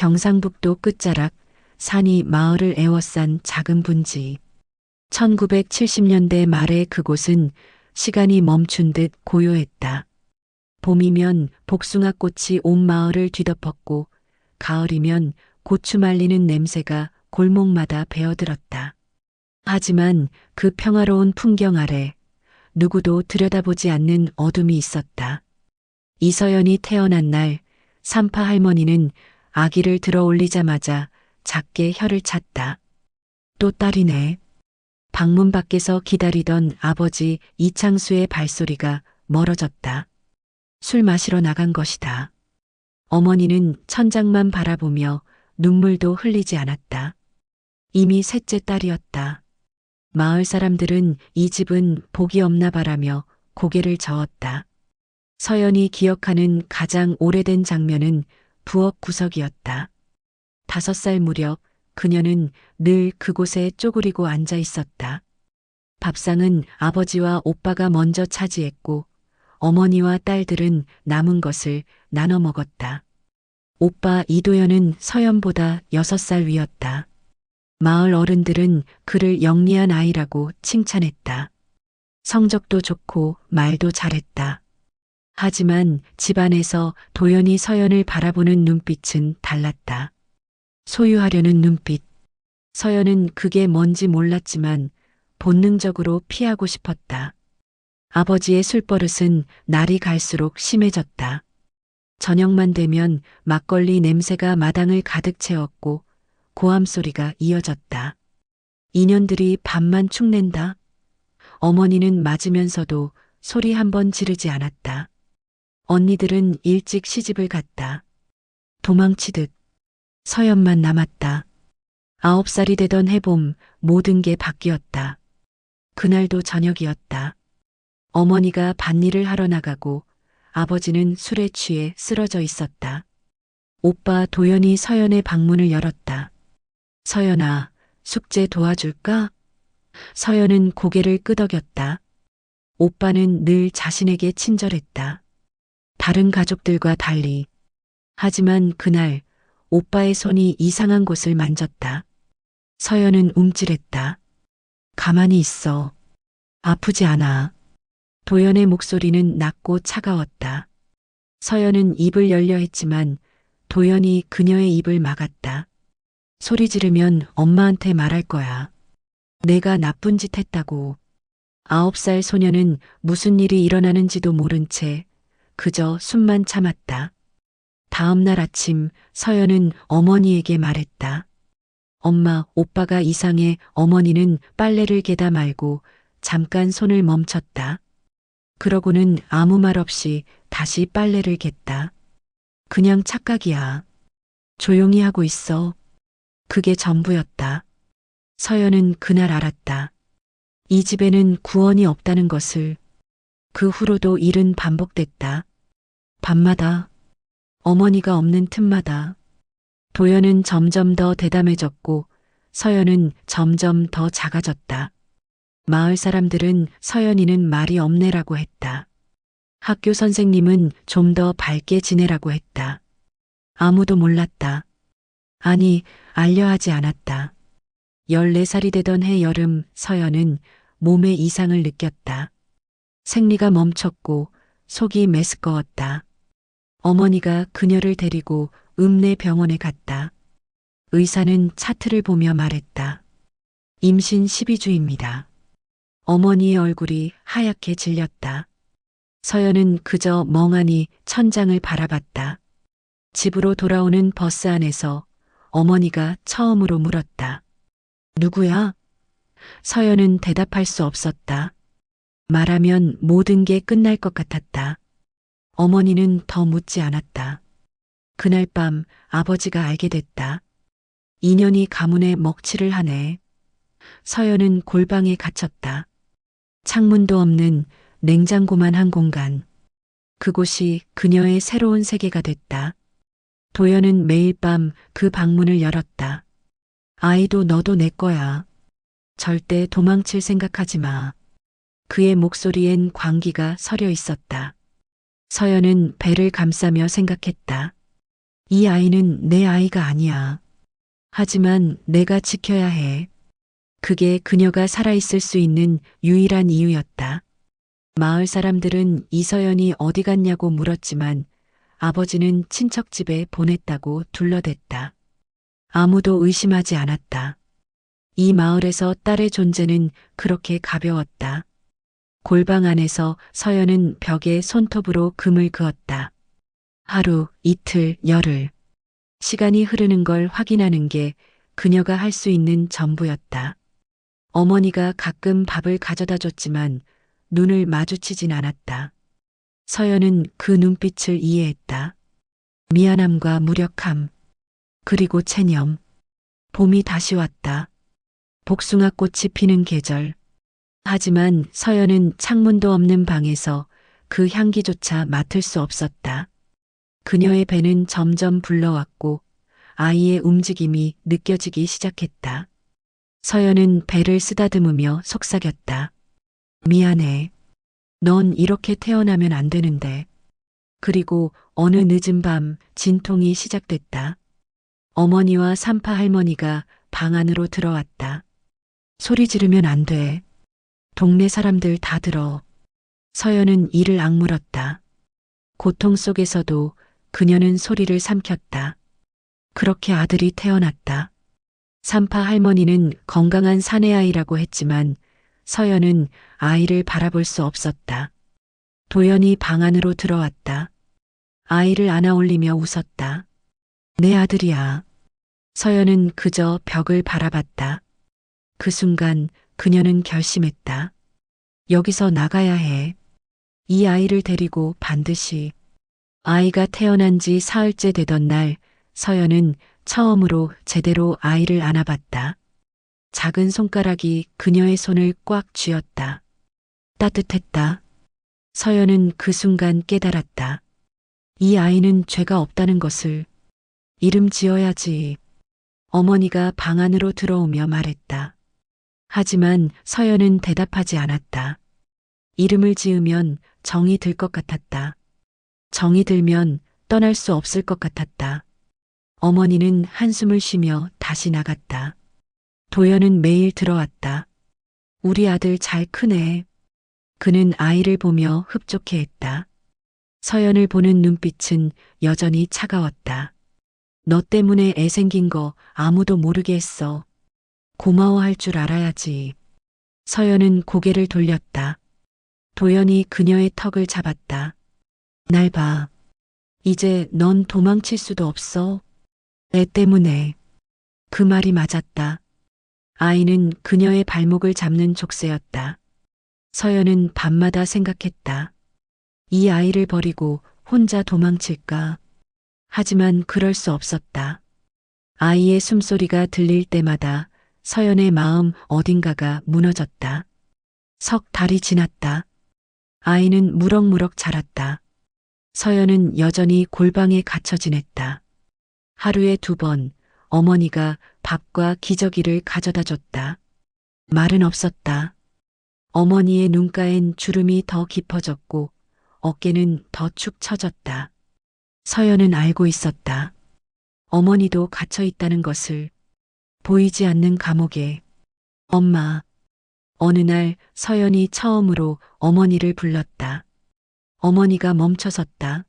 경상북도 끝자락 산이 마을을 에워싼 작은 분지. 1970년대 말에 그곳은 시간이 멈춘 듯 고요했다. 봄이면 복숭아꽃이 온 마을을 뒤덮었고 가을이면 고추 말리는 냄새가 골목마다 배어들었다. 하지만 그 평화로운 풍경 아래 누구도 들여다보지 않는 어둠이 있었다. 이서연이 태어난 날 산파 할머니는 아기를 들어 올리자마자 작게 혀를 찼다. 또 딸이네. 방문 밖에서 기다리던 아버지 이창수의 발소리가 멀어졌다. 술 마시러 나간 것이다. 어머니는 천장만 바라보며 눈물도 흘리지 않았다. 이미 셋째 딸이었다. 마을 사람들은 이 집은 복이 없나 바라며 고개를 저었다. 서연이 기억하는 가장 오래된 장면은 부엌 구석이었다. 5살 무렵 그녀는 늘 그곳에 쪼그리고 앉아 있었다. 밥상은 아버지와 오빠가 먼저 차지했고 어머니와 딸들은 남은 것을 나눠 먹었다. 오빠 이도현은 서연보다 6살 위였다. 마을 어른들은 그를 영리한 아이라고 칭찬했다. 성적도 좋고 말도 잘했다. 하지만 집안에서 도연이 서연을 바라보는 눈빛은 달랐다. 소유하려는 눈빛. 서연은 그게 뭔지 몰랐지만 본능적으로 피하고 싶었다. 아버지의 술버릇은 날이 갈수록 심해졌다. 저녁만 되면 막걸리 냄새가 마당을 가득 채웠고 고함 소리가 이어졌다. 인연들이 밥만 축낸다. 어머니는 맞으면서도 소리 한 번 지르지 않았다. 언니들은 일찍 시집을 갔다. 도망치듯 서연만 남았다. 9살이 되던 해봄 모든 게 바뀌었다. 그날도 저녁이었다. 어머니가 밭일을 하러 나가고 아버지는 술에 취해 쓰러져 있었다. 오빠 도연이 서연의 방문을 열었다. 서연아, 숙제 도와줄까? 서연은 고개를 끄덕였다. 오빠는 늘 자신에게 친절했다. 다른 가족들과 달리. 하지만 그날 오빠의 손이 이상한 곳을 만졌다. 서연은 움찔했다. 가만히 있어. 아프지 않아. 도연의 목소리는 낮고 차가웠다. 서연은 입을 열려 했지만 도연이 그녀의 입을 막았다. 소리 지르면 엄마한테 말할 거야. 내가 나쁜 짓 했다고. 9살 소녀는 무슨 일이 일어나는지도 모른 채 그저 숨만 참았다. 다음 날 아침 서연은 어머니에게 말했다. 엄마, 오빠가 이상해. 어머니는 빨래를 개다 말고 잠깐 손을 멈췄다. 그러고는 아무 말 없이 다시 빨래를 겠다. 그냥 착각이야. 조용히 하고 있어. 그게 전부였다. 서연은 그날 알았다. 이 집에는 구원이 없다는 것을. 그 후로도 일은 반복됐다. 밤마다, 어머니가 없는 틈마다. 도연은 점점 더 대담해졌고 서연은 점점 더 작아졌다. 마을 사람들은 서연이는 말이 없네라고 했다. 학교 선생님은 좀 더 밝게 지내라고 했다. 아무도 몰랐다. 아니, 알려 하지 않았다. 14살이 되던 해 여름 서연은 몸에 이상을 느꼈다. 생리가 멈췄고 속이 메스꺼웠다. 어머니가 그녀를 데리고 읍내 병원에 갔다. 의사는 차트를 보며 말했다. 임신 12주입니다. 어머니의 얼굴이 하얗게 질렸다. 서연은 그저 멍하니 천장을 바라봤다. 집으로 돌아오는 버스 안에서 어머니가 처음으로 물었다. 누구야? 서연은 대답할 수 없었다. 말하면 모든 게 끝날 것 같았다. 어머니는 더 묻지 않았다. 그날 밤 아버지가 알게 됐다. 인연이 가문에 먹칠을 하네. 서연은 골방에 갇혔다. 창문도 없는 냉장고만 한 공간. 그곳이 그녀의 새로운 세계가 됐다. 도연은 매일 밤 그 방문을 열었다. 아이도 너도 내 거야. 절대 도망칠 생각하지 마. 그의 목소리엔 광기가 서려 있었다. 서연은 배를 감싸며 생각했다. 이 아이는 내 아이가 아니야. 하지만 내가 지켜야 해. 그게 그녀가 살아있을 수 있는 유일한 이유였다. 마을 사람들은 이서연이 어디 갔냐고 물었지만 아버지는 친척 집에 보냈다고 둘러댔다. 아무도 의심하지 않았다. 이 마을에서 딸의 존재는 그렇게 가벼웠다. 골방 안에서 서연은 벽에 손톱으로 금을 그었다. 하루, 이틀, 열흘. 시간이 흐르는 걸 확인하는 게 그녀가 할 수 있는 전부였다. 어머니가 가끔 밥을 가져다 줬지만 눈을 마주치진 않았다. 서연은 그 눈빛을 이해했다. 미안함과 무력함, 그리고 체념. 봄이 다시 왔다. 복숭아 꽃이 피는 계절. 하지만 서연은 창문도 없는 방에서 그 향기조차 맡을 수 없었다. 그녀의 배는 점점 불러왔고 아이의 움직임이 느껴지기 시작했다. 서연은 배를 쓰다듬으며 속삭였다. 미안해. 넌 이렇게 태어나면 안 되는데. 그리고 어느 늦은 밤 진통이 시작됐다. 어머니와 산파 할머니가 방 안으로 들어왔다. 소리 지르면 안 돼. 동네 사람들 다 들어. 서연은 이를 악물었다. 고통 속에서도 그녀는 소리를 삼켰다. 그렇게 아들이 태어났다. 산파 할머니는 건강한 사내아이라고 했지만 서연은 아이를 바라볼 수 없었다. 도연이 방 안으로 들어왔다. 아이를 안아 올리며 웃었다. 내 아들이야. 서연은 그저 벽을 바라봤다. 그 순간 그녀는 결심했다. 여기서 나가야 해. 이 아이를 데리고 반드시. 아이가 태어난 지 사흘째 되던 날 서연은 처음으로 제대로 아이를 안아봤다. 작은 손가락이 그녀의 손을 꽉 쥐었다. 따뜻했다. 서연은 그 순간 깨달았다. 이 아이는 죄가 없다는 것을. 이름 지어야지. 어머니가 방 안으로 들어오며 말했다. 하지만 서연은 대답하지 않았다. 이름을 지으면 정이 들 것 같았다. 정이 들면 떠날 수 없을 것 같았다. 어머니는 한숨을 쉬며 다시 나갔다. 도연은 매일 들어왔다. 우리 아들 잘 크네. 그는 아이를 보며 흡족해했다. 서연을 보는 눈빛은 여전히 차가웠다. 너 때문에 애 생긴 거 아무도 모르게 했어. 고마워할 줄 알아야지. 서연은 고개를 돌렸다. 도연이 그녀의 턱을 잡았다. 날 봐. 이제 넌 도망칠 수도 없어. 애 때문에. 그 말이 맞았다. 아이는 그녀의 발목을 잡는 족쇄였다. 서연은 밤마다 생각했다. 이 아이를 버리고 혼자 도망칠까? 하지만 그럴 수 없었다. 아이의 숨소리가 들릴 때마다 서연의 마음 어딘가가 무너졌다. 석 달이 지났다. 아이는 무럭무럭 자랐다. 서연은 여전히 골방에 갇혀 지냈다. 하루에 2번 어머니가 밥과 기저귀를 가져다 줬다. 말은 없었다. 어머니의 눈가엔 주름이 더 깊어졌고 어깨는 더 축 처졌다. 서연은 알고 있었다. 어머니도 갇혀 있다는 것을. 보이지 않는 감옥에. 엄마. 어느 날 서연이 처음으로 어머니를 불렀다. 어머니가 멈춰섰다.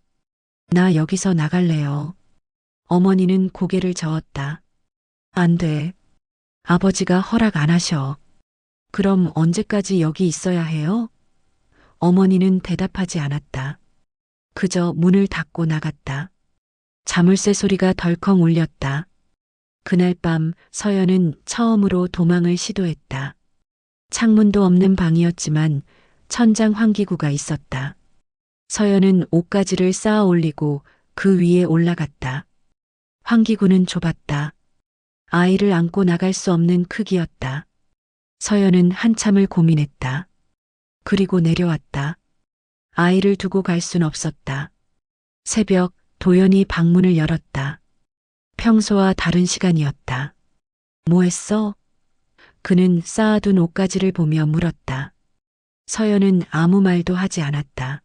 나 여기서 나갈래요. 어머니는 고개를 저었다. 안 돼. 아버지가 허락 안 하셔. 그럼 언제까지 여기 있어야 해요? 어머니는 대답하지 않았다. 그저 문을 닫고 나갔다. 자물쇠 소리가 덜컹 울렸다. 그날 밤 서연은 처음으로 도망을 시도했다. 창문도 없는 방이었지만 천장 환기구가 있었다. 서연은 옷가지를 쌓아 올리고 그 위에 올라갔다. 환기구는 좁았다. 아이를 안고 나갈 수 없는 크기였다. 서연은 한참을 고민했다. 그리고 내려왔다. 아이를 두고 갈 순 없었다. 새벽 도연이 방문을 열었다. 평소와 다른 시간이었다. 뭐 했어? 그는 쌓아둔 옷가지를 보며 물었다. 서연은 아무 말도 하지 않았다.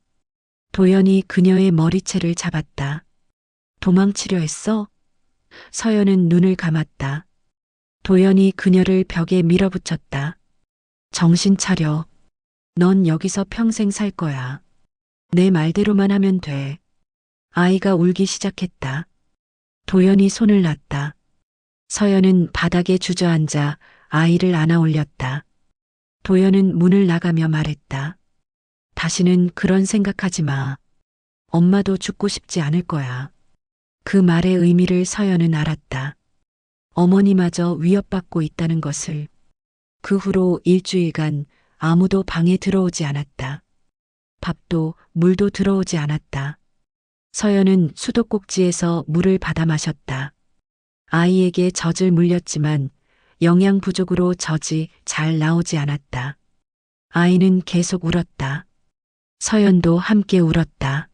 도연이 그녀의 머리채를 잡았다. 도망치려 했어? 서연은 눈을 감았다. 도연이 그녀를 벽에 밀어붙였다. 정신 차려. 넌 여기서 평생 살 거야. 내 말대로만 하면 돼. 아이가 울기 시작했다. 도연이 손을 놨다. 서연은 바닥에 주저앉아 아이를 안아 올렸다. 도연은 문을 나가며 말했다. 다시는 그런 생각하지 마. 엄마도 죽고 싶지 않을 거야. 그 말의 의미를 서연은 알았다. 어머니마저 위협받고 있다는 것을. 그 후로 일주일간 아무도 방에 들어오지 않았다. 밥도 물도 들어오지 않았다. 서연은 수도꼭지에서 물을 받아 마셨다. 아이에게 젖을 물렸지만 영양 부족으로 젖이 잘 나오지 않았다. 아이는 계속 울었다. 서연도 함께 울었다.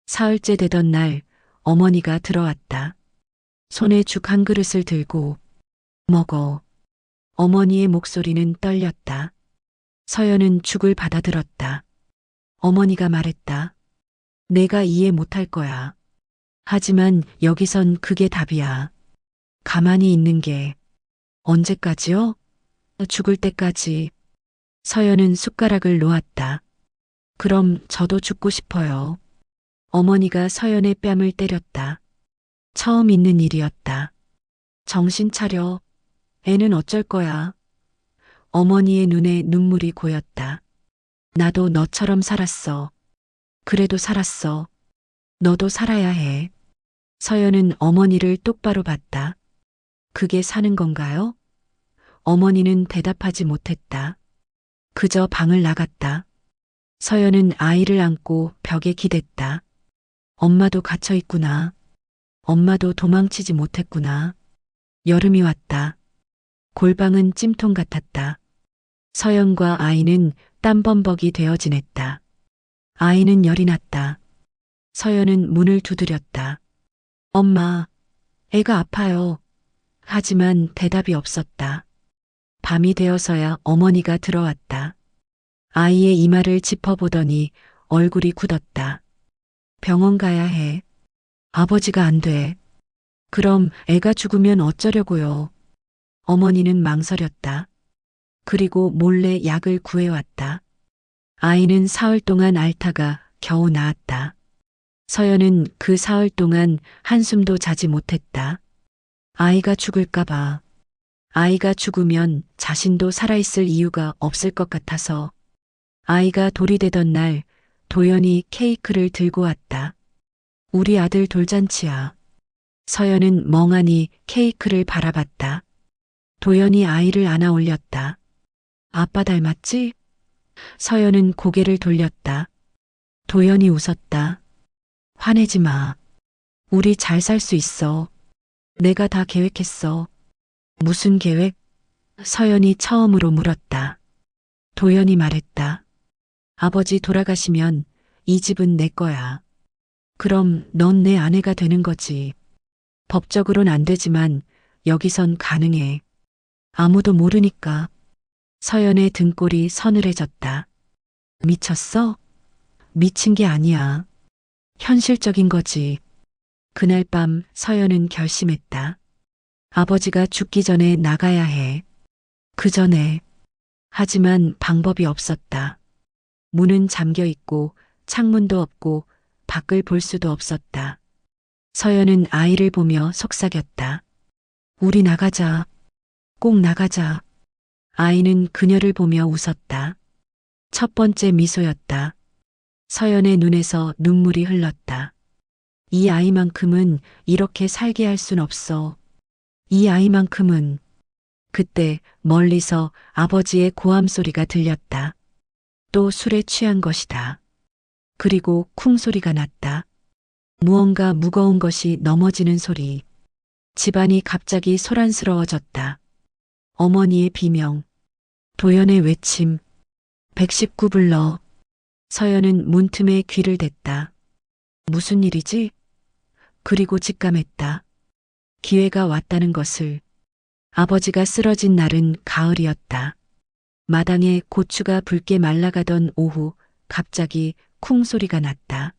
사흘째 되던 날 어머니가 들어왔다. 손에 죽 한 그릇을 들고 먹어. 어머니의 목소리는 떨렸다. 서연은 죽을 받아들었다. 어머니가 말했다. 내가 이해 못할 거야. 하지만 여기선 그게 답이야. 가만히 있는 게. 언제까지요? 죽을 때까지. 서연은 숟가락을 놓았다. 그럼 저도 죽고 싶어요. 어머니가 서연의 뺨을 때렸다. 처음 있는 일이었다. 정신 차려. 애는 어쩔 거야. 어머니의 눈에 눈물이 고였다. 나도 너처럼 살았어. 그래도 살았어. 너도 살아야 해. 서연은 어머니를 똑바로 봤다. 그게 사는 건가요? 어머니는 대답하지 못했다. 그저 방을 나갔다. 서연은 아이를 안고 벽에 기댔다. 엄마도 갇혀 있구나. 엄마도 도망치지 못했구나. 여름이 왔다. 골방은 찜통 같았다. 서연과 아이는 땀범벅이 되어 지냈다. 아이는 열이 났다. 서연은 문을 두드렸다. 엄마, 애가 아파요. 하지만 대답이 없었다. 밤이 되어서야 어머니가 들어왔다. 아이의 이마를 짚어보더니 얼굴이 굳었다. 병원 가야 해. 아버지가 안 돼. 그럼 애가 죽으면 어쩌려고요. 어머니는 망설였다. 그리고 몰래 약을 구해왔다. 아이는 사흘 동안 앓다가 겨우 나았다. 서연은 그 사흘 동안 한숨도 자지 못했다. 아이가 죽을까봐. 아이가 죽으면 자신도 살아있을 이유가 없을 것 같아서. 아이가 돌이 되던 날 도연이 케이크를 들고 왔다. 우리 아들 돌잔치야. 서연은 멍하니 케이크를 바라봤다. 도연이 아이를 안아 올렸다. 아빠 닮았지? 서연은 고개를 돌렸다. 도연이 웃었다. 화내지 마. 우리 잘 살 수 있어. 내가 다 계획했어. 무슨 계획? 서연이 처음으로 물었다. 도연이 말했다. 아버지 돌아가시면 이 집은 내 거야. 그럼 넌 내 아내가 되는 거지. 법적으론 안 되지만 여기선 가능해. 아무도 모르니까. 서연의 등골이 서늘해졌다. 미쳤어? 미친 게 아니야. 현실적인 거지. 그날 밤 서연은 결심했다. 아버지가 죽기 전에 나가야 해. 그 전에. 하지만 방법이 없었다. 문은 잠겨 있고 창문도 없고 밖을 볼 수도 없었다. 서연은 아이를 보며 속삭였다. 우리 나가자. 꼭 나가자. 아이는 그녀를 보며 웃었다. 첫 번째 미소였다. 서연의 눈에서 눈물이 흘렀다. 이 아이만큼은 이렇게 살게 할 순 없어. 이 아이만큼은. 그때 멀리서 아버지의 고함 소리가 들렸다. 또 술에 취한 것이다. 그리고 쿵 소리가 났다. 무언가 무거운 것이 넘어지는 소리. 집안이 갑자기 소란스러워졌다. 어머니의 비명, 도연의 외침, 119 불러. 서연은 문틈에 귀를 댔다. 무슨 일이지? 그리고 직감했다. 기회가 왔다는 것을. 아버지가 쓰러진 날은 가을이었다. 마당에 고추가 붉게 말라가던 오후 갑자기 쿵 소리가 났다.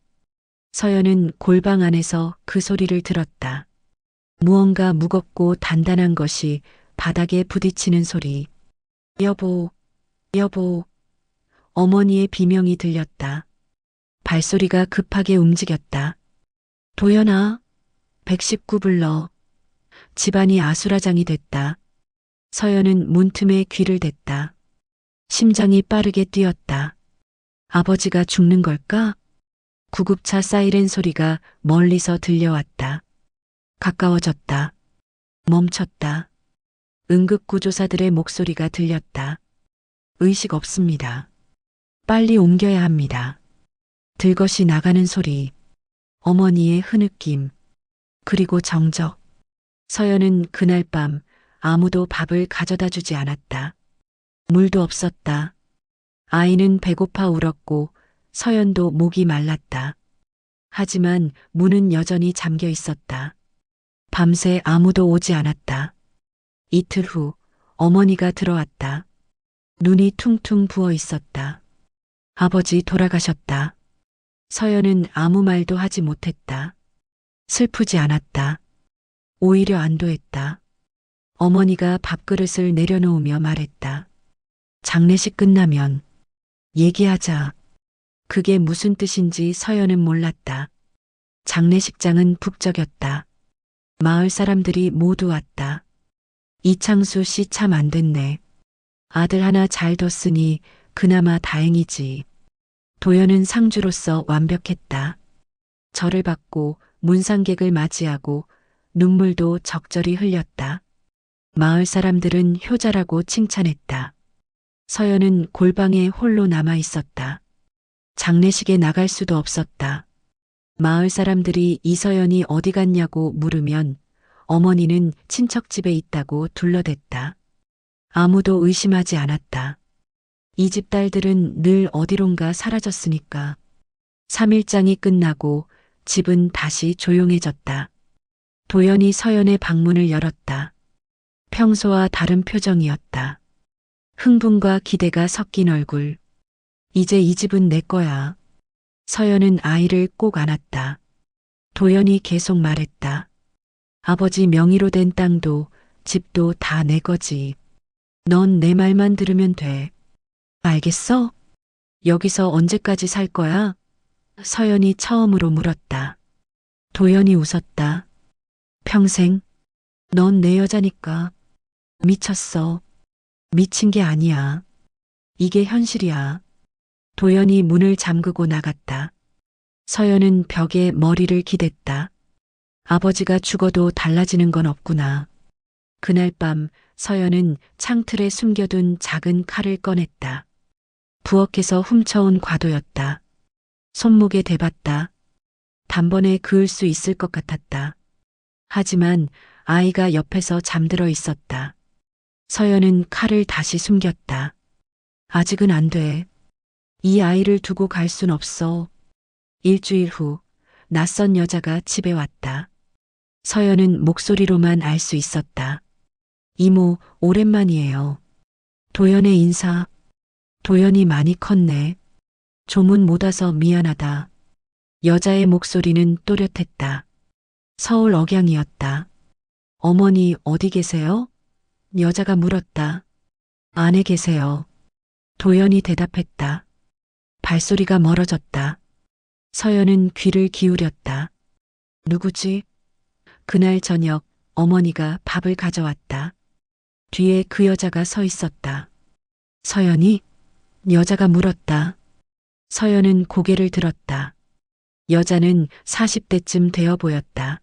서연은 골방 안에서 그 소리를 들었다. 무언가 무겁고 단단한 것이 바닥에 부딪히는 소리. 여보, 여보. 어머니의 비명이 들렸다. 발소리가 급하게 움직였다. 도연아, 119 불러. 집안이 아수라장이 됐다. 서연은 문틈에 귀를 댔다. 심장이 빠르게 뛰었다. 아버지가 죽는 걸까? 구급차 사이렌 소리가 멀리서 들려왔다. 가까워졌다. 멈췄다. 응급구조사들의 목소리가 들렸다. 의식 없습니다. 빨리 옮겨야 합니다. 들것이 나가는 소리. 어머니의 흐느낌. 그리고 정적. 서연은 그날 밤 아무도 밥을 가져다 주지 않았다. 물도 없었다. 아이는 배고파 울었고 서연도 목이 말랐다. 하지만 문은 여전히 잠겨 있었다. 밤새 아무도 오지 않았다. 이틀 후 어머니가 들어왔다. 눈이 퉁퉁 부어 있었다. 아버지 돌아가셨다. 서연은 아무 말도 하지 못했다. 슬프지 않았다. 오히려 안도했다. 어머니가 밥그릇을 내려놓으며 말했다. 장례식 끝나면 얘기하자. 그게 무슨 뜻인지 서연은 몰랐다. 장례식장은 북적였다. 마을 사람들이 모두 왔다. 이창수 씨 참 안 됐네. 아들 하나 잘 뒀으니 그나마 다행이지. 도연은 상주로서 완벽했다. 절을 받고 문상객을 맞이하고 눈물도 적절히 흘렸다. 마을 사람들은 효자라고 칭찬했다. 서연은 골방에 홀로 남아 있었다. 장례식에 나갈 수도 없었다. 마을 사람들이 이서연이 어디 갔냐고 물으면 어머니는 친척집에 있다고 둘러댔다. 아무도 의심하지 않았다. 이 집 딸들은 늘 어디론가 사라졌으니까. 3일장이 끝나고 집은 다시 조용해졌다. 도연이 서연의 방문을 열었다. 평소와 다른 표정이었다. 흥분과 기대가 섞인 얼굴. 이제 이 집은 내 거야. 서연은 아이를 꼭 안았다. 도연이 계속 말했다. 아버지 명의로 된 땅도 집도 다 내 거지. 넌 내 말만 들으면 돼. 알겠어? 여기서 언제까지 살 거야? 서연이 처음으로 물었다. 도연이 웃었다. 평생? 넌 내 여자니까. 미쳤어. 미친 게 아니야. 이게 현실이야. 도연이 문을 잠그고 나갔다. 서연은 벽에 머리를 기댔다. 아버지가 죽어도 달라지는 건 없구나. 그날 밤 서연은 창틀에 숨겨둔 작은 칼을 꺼냈다. 부엌에서 훔쳐온 과도였다. 손목에 대봤다. 단번에 그을 수 있을 것 같았다. 하지만 아이가 옆에서 잠들어 있었다. 서연은 칼을 다시 숨겼다. 아직은 안 돼. 이 아이를 두고 갈 순 없어. 일주일 후 낯선 여자가 집에 왔다. 서연은 목소리로만 알 수 있었다. 이모, 오랜만이에요. 도연의 인사. 도연이 많이 컸네. 조문 못 와서 미안하다. 여자의 목소리는 또렷했다. 서울 억양이었다. 어머니 어디 계세요? 여자가 물었다. 안에 계세요. 도연이 대답했다. 발소리가 멀어졌다. 서연은 귀를 기울였다. 누구지? 그날 저녁 어머니가 밥을 가져왔다. 뒤에 그 여자가 서 있었다. 서연이? 여자가 물었다. 서연은 고개를 들었다. 여자는 40대쯤 되어 보였다.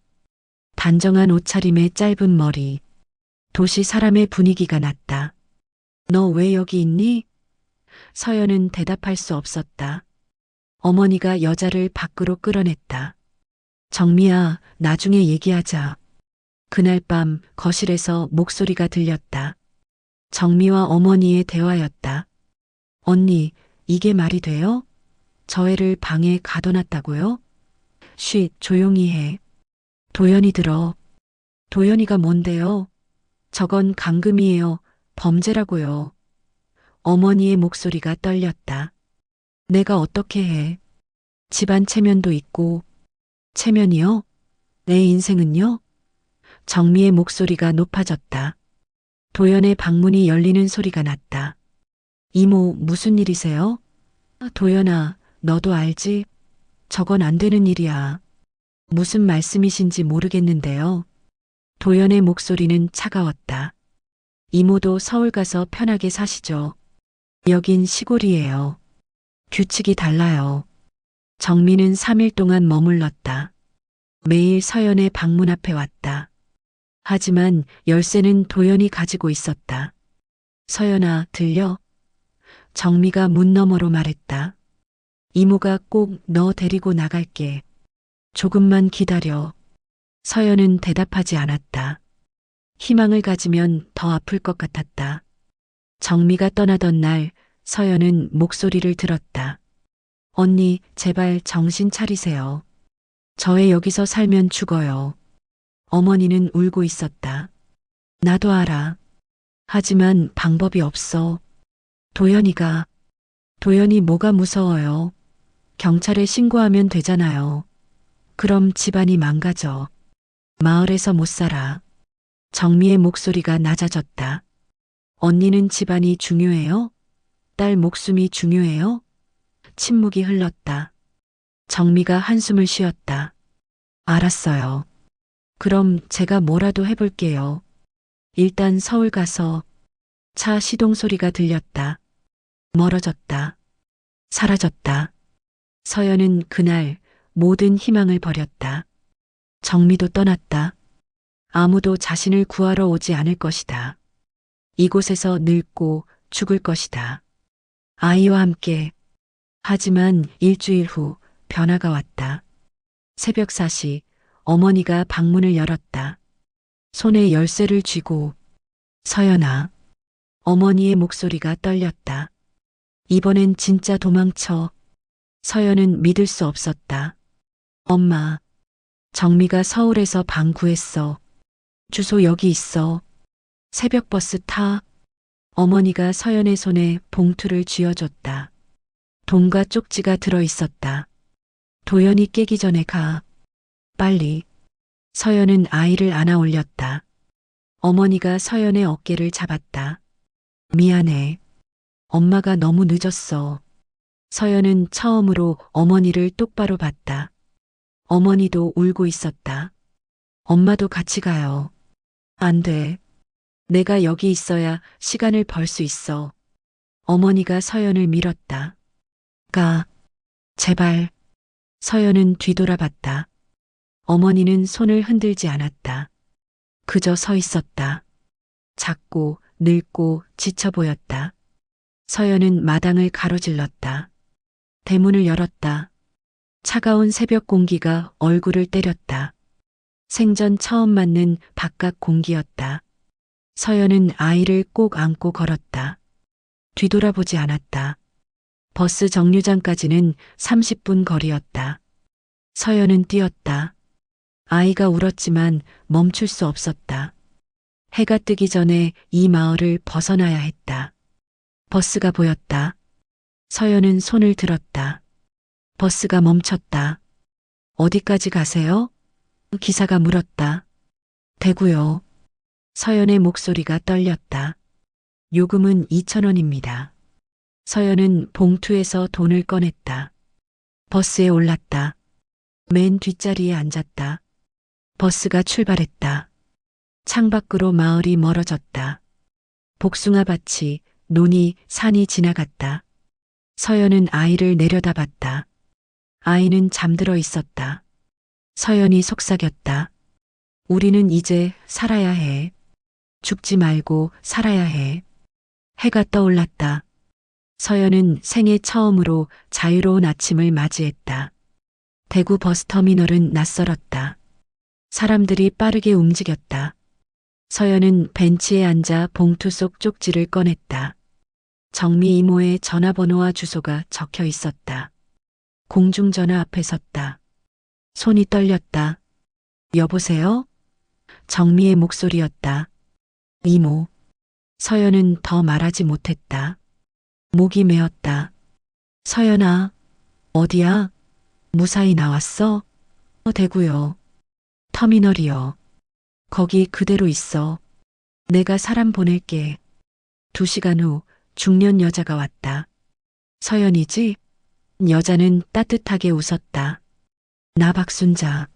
단정한 옷차림에 짧은 머리. 도시 사람의 분위기가 났다. 너 왜 여기 있니? 서연은 대답할 수 없었다. 어머니가 여자를 밖으로 끌어냈다. 정미야, 나중에 얘기하자. 그날 밤 거실에서 목소리가 들렸다. 정미와 어머니의 대화였다. 언니, 이게 말이 돼요? 저 애를 방에 가둬놨다고요? 쉿, 조용히 해. 도연이 들어. 도연이가 뭔데요? 저건 감금이에요. 범죄라고요. 어머니의 목소리가 떨렸다. 내가 어떻게 해? 집안 체면도 있고 체면이요? 내 인생은요? 정미의 목소리가 높아졌다. 도연의 방문이 열리는 소리가 났다. 이모, 무슨 일이세요? 도연아, 너도 알지? 저건 안 되는 일이야. 무슨 말씀이신지 모르겠는데요. 도연의 목소리는 차가웠다. 이모도 서울 가서 편하게 사시죠. 여긴 시골이에요. 규칙이 달라요. 정민은 3일 동안 머물렀다. 매일 서연의 방문 앞에 왔다. 하지만 열쇠는 도연이 가지고 있었다. 서연아, 들려? 정미가 문 너머로 말했다. 이모가 꼭 너 데리고 나갈게. 조금만 기다려. 서연은 대답하지 않았다. 희망을 가지면 더 아플 것 같았다. 정미가 떠나던 날 서연은 목소리를 들었다. 언니, 제발 정신 차리세요. 저애 여기서 살면 죽어요. 어머니는 울고 있었다. 나도 알아. 하지만 방법이 없어. 도연이 뭐가 무서워요. 경찰에 신고하면 되잖아요. 그럼 집안이 망가져. 마을에서 못 살아. 정미의 목소리가 낮아졌다. 언니는 집안이 중요해요? 딸 목숨이 중요해요? 침묵이 흘렀다. 정미가 한숨을 쉬었다. 알았어요. 그럼 제가 뭐라도 해볼게요. 일단 서울 가서 차 시동 소리가 들렸다. 멀어졌다. 사라졌다. 서연은 그날 모든 희망을 버렸다. 정미도 떠났다. 아무도 자신을 구하러 오지 않을 것이다. 이곳에서 늙고 죽을 것이다. 아이와 함께. 하지만 일주일 후 변화가 왔다. 새벽 4시 어머니가 방문을 열었다. 손에 열쇠를 쥐고 서연아. 어머니의 목소리가 떨렸다. 이번엔 진짜 도망쳐. 서연은 믿을 수 없었다. 엄마. 정미가 서울에서 방 구했어. 주소 여기 있어. 새벽 버스 타. 어머니가 서연의 손에 봉투를 쥐어줬다. 돈과 쪽지가 들어 있었다. 도연이 깨기 전에 가. 빨리. 서연은 아이를 안아 올렸다. 어머니가 서연의 어깨를 잡았다. 미안해. 엄마가 너무 늦었어. 서연은 처음으로 어머니를 똑바로 봤다. 어머니도 울고 있었다. 엄마도 같이 가요. 안 돼. 내가 여기 있어야 시간을 벌 수 있어. 어머니가 서연을 밀었다. 가. 제발. 서연은 뒤돌아봤다. 어머니는 손을 흔들지 않았다. 그저 서 있었다. 작고 늙고 지쳐 보였다. 서연은 마당을 가로질렀다. 대문을 열었다. 차가운 새벽 공기가 얼굴을 때렸다. 생전 처음 맞는 바깥 공기였다. 서연은 아이를 꼭 안고 걸었다. 뒤돌아보지 않았다. 버스 정류장까지는 30분 거리였다. 서연은 뛰었다. 아이가 울었지만 멈출 수 없었다. 해가 뜨기 전에 이 마을을 벗어나야 했다. 버스가 보였다. 서연은 손을 들었다. 버스가 멈췄다. 어디까지 가세요? 기사가 물었다. 대구요. 서연의 목소리가 떨렸다. 요금은 2,000원입니다. 서연은 봉투에서 돈을 꺼냈다. 버스에 올랐다. 맨 뒷자리에 앉았다. 버스가 출발했다. 창밖으로 마을이 멀어졌다. 복숭아밭이, 논이, 산이 지나갔다. 서연은 아이를 내려다봤다. 아이는 잠들어 있었다. 서연이 속삭였다. 우리는 이제 살아야 해. 죽지 말고 살아야 해. 해가 떠올랐다. 서연은 생애 처음으로 자유로운 아침을 맞이했다. 대구 버스터미널은 낯설었다. 사람들이 빠르게 움직였다. 서연은 벤치에 앉아 봉투 속 쪽지를 꺼냈다. 정미 이모의 전화번호와 주소가 적혀 있었다. 공중전화 앞에 섰다. 손이 떨렸다. 여보세요? 정미의 목소리였다. 이모. 서연은 더 말하지 못했다. 목이 메었다. 서연아, 어디야? 무사히 나왔어? 대구요. 터미널이요. 거기 그대로 있어. 내가 사람 보낼게. 2시간 후 중년 여자가 왔다. 서연이지? 여자는 따뜻하게 웃었다. 나 박순자.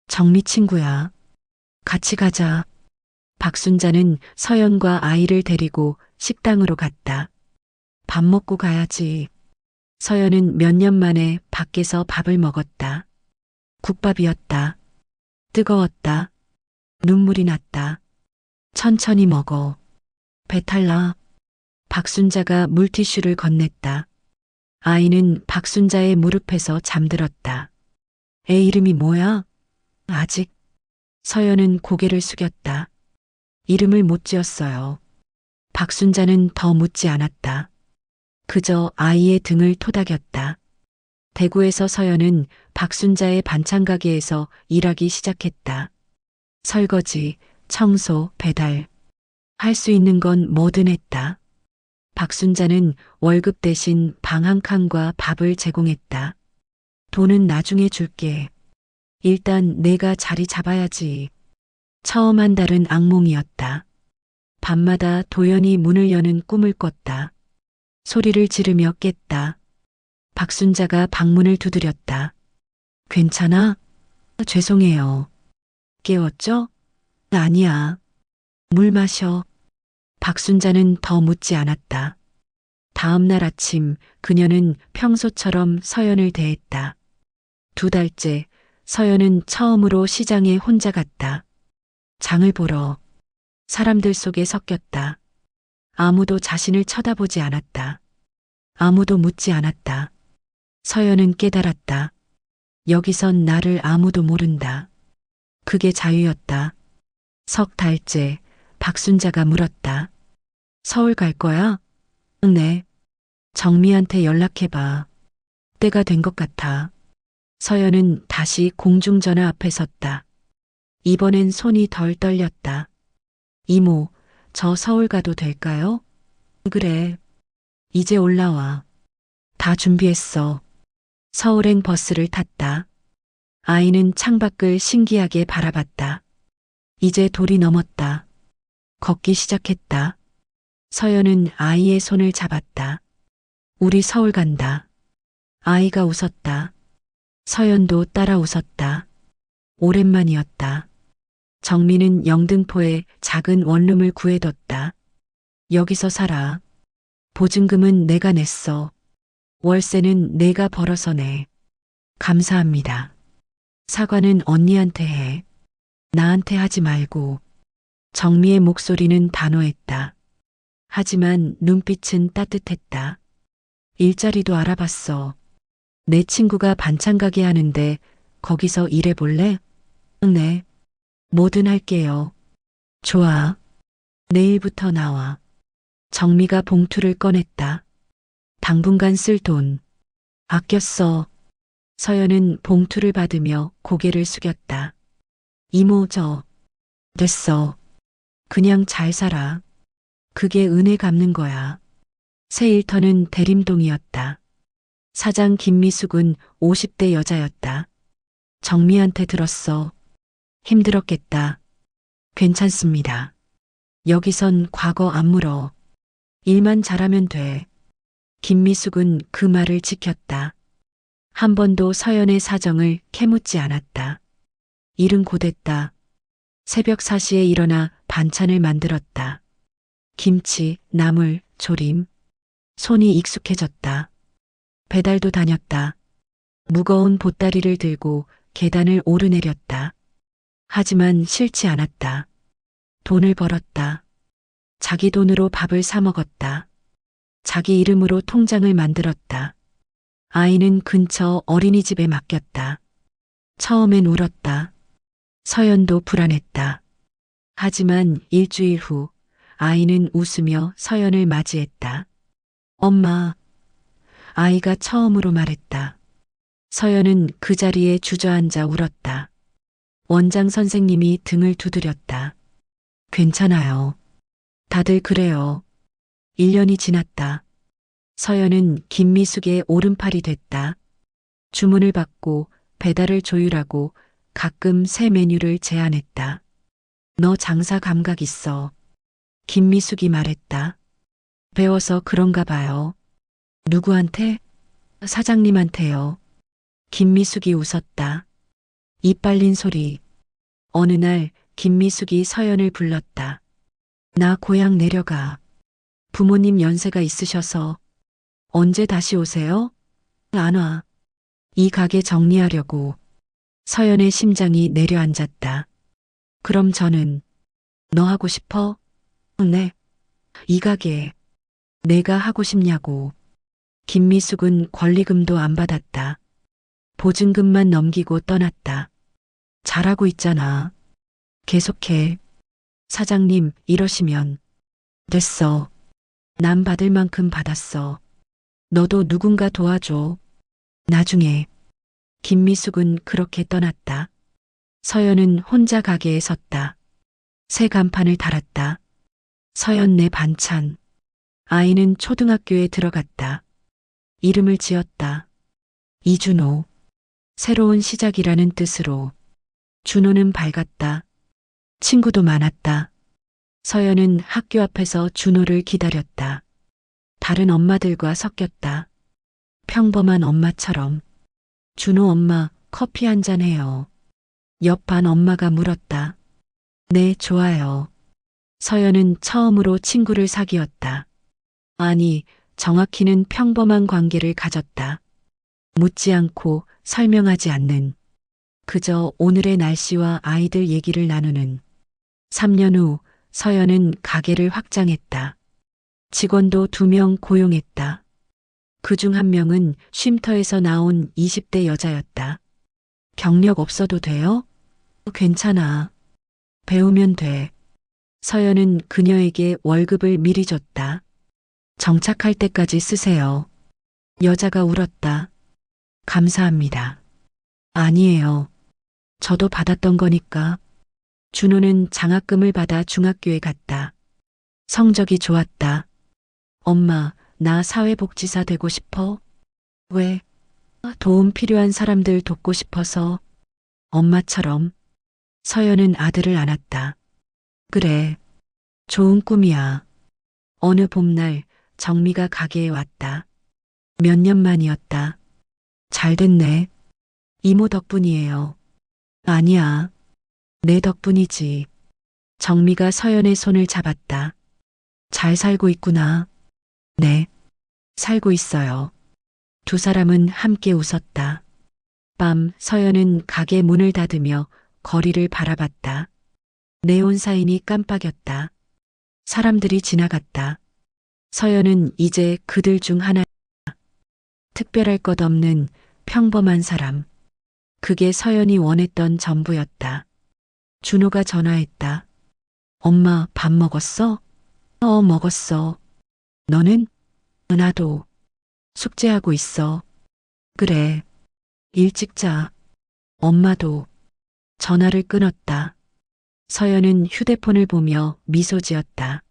정미 친구야. 같이 가자. 박순자는 서연과 아이를 데리고 식당으로 갔다. 밥 먹고 가야지. 서연은 몇 년 만에 밖에서 밥을 먹었다. 국밥이었다. 뜨거웠다. 눈물이 났다. 천천히 먹어. 배탈 나. 박순자가 물티슈를 건넸다. 아이는 박순자의 무릎에서 잠들었다. 애 이름이 뭐야? 아직. 서연은 고개를 숙였다. 이름을 못 지었어요. 박순자는 더 묻지 않았다. 그저 아이의 등을 토닥였다. 대구에서 서연은 박순자의 반찬 가게에서 일하기 시작했다. 설거지, 청소, 배달. 할 수 있는 건 뭐든 했다. 박순자는 월급 대신 방 한 칸과 밥을 제공했다. 돈은 나중에 줄게. 일단 내가 자리 잡아야지. 처음 한 달은 악몽이었다. 밤마다 도연이 문을 여는 꿈을 꿨다. 소리를 지르며 깼다. 박순자가 방문을 두드렸다. 괜찮아? 죄송해요. 깨웠죠? 아니야. 물 마셔. 박순자는 더 묻지 않았다. 다음 날 아침 그녀는 평소처럼 서연을 대했다. 2달째 서연은 처음으로 시장에 혼자 갔다. 장을 보러. 사람들 속에 섞였다. 아무도 자신을 쳐다보지 않았다. 아무도 묻지 않았다. 서연은 깨달았다. 여기선 나를 아무도 모른다. 그게 자유였다. 3달째 박순자가 물었다. 서울 갈 거야? 네. 정미한테 연락해봐. 때가 된 것 같아. 서연은 다시 공중전화 앞에 섰다. 이번엔 손이 덜 떨렸다. 이모, 저 서울 가도 될까요? 그래. 이제 올라와. 다 준비했어. 서울행 버스를 탔다. 아이는 창밖을 신기하게 바라봤다. 이제 돌이 넘었다. 걷기 시작했다. 서연은 아이의 손을 잡았다. 우리 서울 간다. 아이가 웃었다. 서연도 따라 웃었다. 오랜만이었다. 정민은 영등포에 작은 원룸을 구해뒀다. 여기서 살아. 보증금은 내가 냈어. 월세는 내가 벌어서 내. 감사합니다. 사과는 언니한테 해. 나한테 하지 말고. 정미의 목소리는 단호했다. 하지만 눈빛은 따뜻했다. 일자리도 알아봤어. 내 친구가 반찬 가게 하는데 거기서 일해볼래? 네. 뭐든 할게요. 좋아. 내일부터 나와. 정미가 봉투를 꺼냈다. 당분간 쓸 돈. 아꼈어. 서연은 봉투를 받으며 고개를 숙였다. 이모 됐어. 그냥 잘 살아. 그게 은혜 갚는 거야. 새 일터는 대림동이었다. 사장 김미숙은 50대 여자였다. 정미한테 들었어. 힘들었겠다. 괜찮습니다. 여기선 과거 안 물어. 일만 잘하면 돼. 김미숙은 그 말을 지켰다. 한 번도 서연의 사정을 캐묻지 않았다. 일은 곧했다. 새벽 4시에 일어나 반찬을 만들었다. 김치, 나물, 조림. 손이 익숙해졌다. 배달도 다녔다. 무거운 보따리를 들고 계단을 오르내렸다. 하지만 싫지 않았다. 돈을 벌었다. 자기 돈으로 밥을 사 먹었다. 자기 이름으로 통장을 만들었다. 아이는 근처 어린이집에 맡겼다. 처음엔 울었다. 서연도 불안했다. 하지만 일주일 후 아이는 웃으며 서연을 맞이했다. 엄마. 아이가 처음으로 말했다. 서연은 그 자리에 주저앉아 울었다. 원장 선생님이 등을 두드렸다. 괜찮아요. 다들 그래요. 1년이 지났다. 서연은 김미숙의 오른팔이 됐다. 주문을 받고 배달을 조율하고 가끔 새 메뉴를 제안했다. 너 장사 감각 있어. 김미숙이 말했다. 배워서 그런가 봐요. 누구한테? 사장님한테요. 김미숙이 웃었다. 입 빨린 소리. 어느 날 김미숙이 서연을 불렀다. 나 고향 내려가. 부모님 연세가 있으셔서. 언제 다시 오세요? 안 와. 이 가게 정리하려고. 서연의 심장이 내려앉았다. 그럼 저는 너 하고 싶어? 네. 이 가게 내가 하고 싶냐고. 김미숙은 권리금도 안 받았다. 보증금만 넘기고 떠났다. 잘하고 있잖아. 계속해. 사장님, 이러시면. 됐어. 남 받을 만큼 받았어. 너도 누군가 도와줘. 나중에. 김미숙은 그렇게 떠났다. 서연은 혼자 가게에 섰다. 새 간판을 달았다. 서연 내 반찬. 아이는 초등학교에 들어갔다. 이름을 지었다. 이준호. 새로운 시작이라는 뜻으로. 준호는 밝았다. 친구도 많았다. 서연은 학교 앞에서 준호를 기다렸다. 다른 엄마들과 섞였다. 평범한 엄마처럼. 준호 엄마, 커피 한 잔 해요. 옆 반 엄마가 물었다. 네, 좋아요. 서연은 처음으로 친구를 사귀었다. 아니, 정확히는 평범한 관계를 가졌다. 묻지 않고 설명하지 않는. 그저 오늘의 날씨와 아이들 얘기를 나누는. 3년 후 서연은 가게를 확장했다. 직원도 2명 고용했다. 그중 1명은 쉼터에서 나온 20대 여자였다. 경력 없어도 돼요? 괜찮아. 배우면 돼. 서연은 그녀에게 월급을 미리 줬다. 정착할 때까지 쓰세요. 여자가 울었다. 감사합니다. 아니에요. 저도 받았던 거니까. 준호는 장학금을 받아 중학교에 갔다. 성적이 좋았다. 엄마, 나 사회복지사 되고 싶어. 왜? 도움 필요한 사람들 돕고 싶어서. 엄마처럼. 서연은 아들을 안았다. 그래. 좋은 꿈이야. 어느 봄날 정미가 가게에 왔다. 몇 년 만이었다. 잘 됐네. 이모 덕분이에요. 아니야. 내 덕분이지. 정미가 서연의 손을 잡았다. 잘 살고 있구나. 네. 살고 있어요. 두 사람은 함께 웃었다. 밤 서연은 가게 문을 닫으며 거리를 바라봤다. 네온 사인이 깜빡였다. 사람들이 지나갔다. 서연은 이제 그들 중 하나. 특별할 것 없는 평범한 사람. 그게 서연이 원했던 전부였다. 준호가 전화했다. 엄마 밥 먹었어? 먹었어. 너는? 나도. 숙제하고 있어. 그래. 일찍 자. 엄마도. 전화를 끊었다. 서연은 휴대폰을 보며 미소 지었다.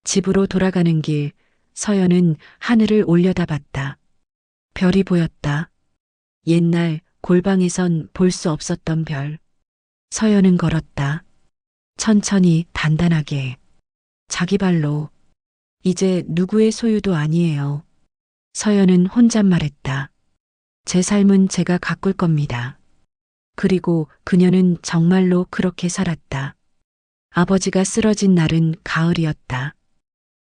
집으로 돌아가는 길, 서연은 하늘을 올려다봤다. 별이 보였다. 옛날 골방에선 볼 수 없었던 별. 서연은 걸었다. 천천히 단단하게. 자기 발로. 이제 누구의 소유도 아니에요. 서연은 혼잣말했다. 제 삶은 제가 가꿀 겁니다. 그리고 그녀는 정말로 그렇게 살았다. 아버지가 쓰러진 날은 가을이었다.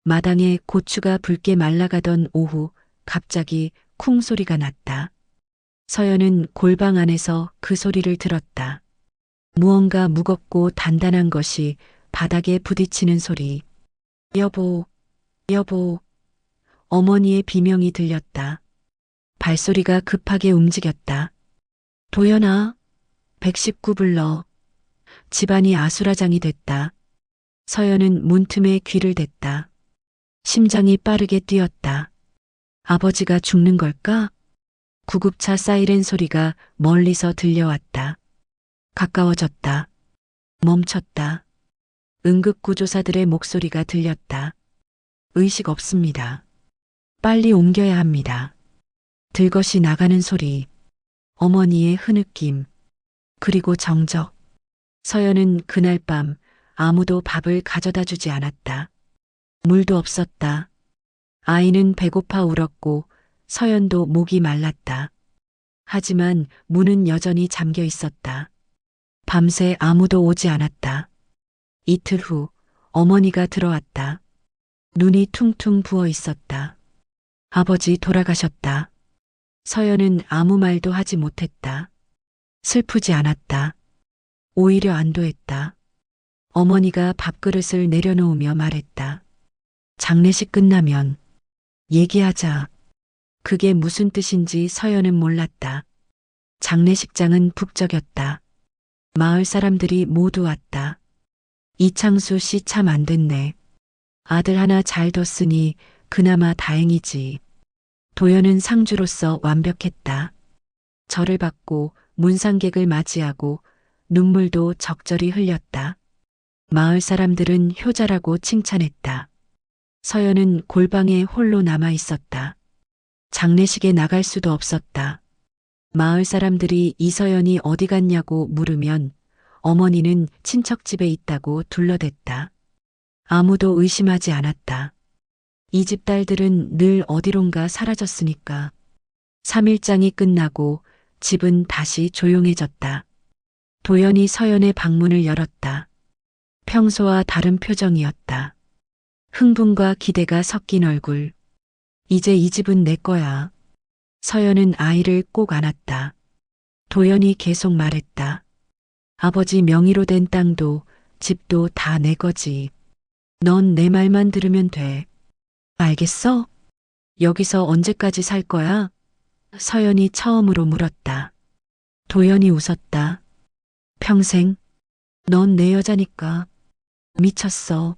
마당에 고추가 붉게 말라가던 오후 갑자기 쿵 소리가 났다. 서연은 골방 안에서 그 소리를 들었다. 무언가 무겁고 단단한 것이 바닥에 부딪히는 소리. 여보, 여보. 어머니의 비명이 들렸다. 발소리가 급하게 움직였다. 도연아, 119 불러. 집안이 아수라장이 됐다. 서연은 문틈에 귀를 댔다. 심장이 빠르게 뛰었다. 아버지가 죽는 걸까? 구급차 사이렌 소리가 멀리서 들려왔다. 가까워졌다. 멈췄다. 응급구조사들의 목소리가 들렸다. 의식 없습니다. 빨리 옮겨야 합니다. 들것이 나가는 소리. 어머니의 흐느낌, 그리고 정적. 서연은 그날 밤 아무도 밥을 가져다 주지 않았다. 물도 없었다. 아이는 배고파 울었고 서연도 목이 말랐다. 하지만 문은 여전히 잠겨 있었다. 밤새 아무도 오지 않았다. 이틀 후 어머니가 들어왔다. 눈이 퉁퉁 부어 있었다. 아버지 돌아가셨다. 서연은 아무 말도 하지 못했다. 슬프지 않았다. 오히려 안도했다. 어머니가 밥그릇을 내려놓으며 말했다. 장례식 끝나면 얘기하자. 그게 무슨 뜻인지 서연은 몰랐다. 장례식장은 북적였다. 마을 사람들이 모두 왔다. 이창수 씨 참 안 됐네. 아들 하나 잘 뒀으니 그나마 다행이지. 도연은 상주로서 완벽했다. 절을 받고 문상객을 맞이하고 눈물도 적절히 흘렸다. 마을 사람들은 효자라고 칭찬했다. 서연은 골방에 홀로 남아 있었다. 장례식에 나갈 수도 없었다. 마을 사람들이 이서연이 어디 갔냐고 물으면 어머니는 친척집에 있다고 둘러댔다. 아무도 의심하지 않았다. 이 집 딸들은 늘 어디론가 사라졌으니까. 3일장이 끝나고 집은 다시 조용해졌다. 도연이 서연의 방문을 열었다. 평소와 다른 표정이었다. 흥분과 기대가 섞인 얼굴. 이제 이 집은 내 거야. 서연은 아이를 꼭 안았다. 도연이 계속 말했다. 아버지 명의로 된 땅도 집도 다 내 거지. 넌 내 말만 들으면 돼. 알겠어? 여기서 언제까지 살 거야? 서연이 처음으로 물었다. 도연이 웃었다. 평생? 넌 내 여자니까. 미쳤어.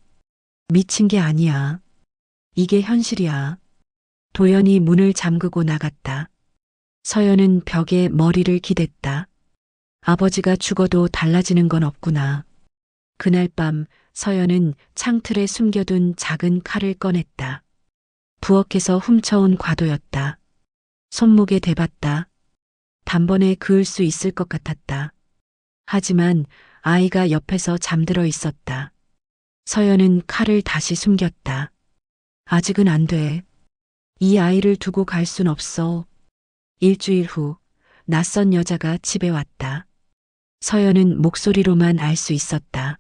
미친 게 아니야. 이게 현실이야. 도연이 문을 잠그고 나갔다. 서연은 벽에 머리를 기댔다. 아버지가 죽어도 달라지는 건 없구나. 그날 밤 서연은 창틀에 숨겨둔 작은 칼을 꺼냈다. 부엌에서 훔쳐온 과도였다. 손목에 대봤다. 단번에 그을 수 있을 것 같았다. 하지만 아이가 옆에서 잠들어 있었다. 서연은 칼을 다시 숨겼다. 아직은 안 돼. 이 아이를 두고 갈 순 없어. 일주일 후 낯선 여자가 집에 왔다. 서연은 목소리로만 알 수 있었다.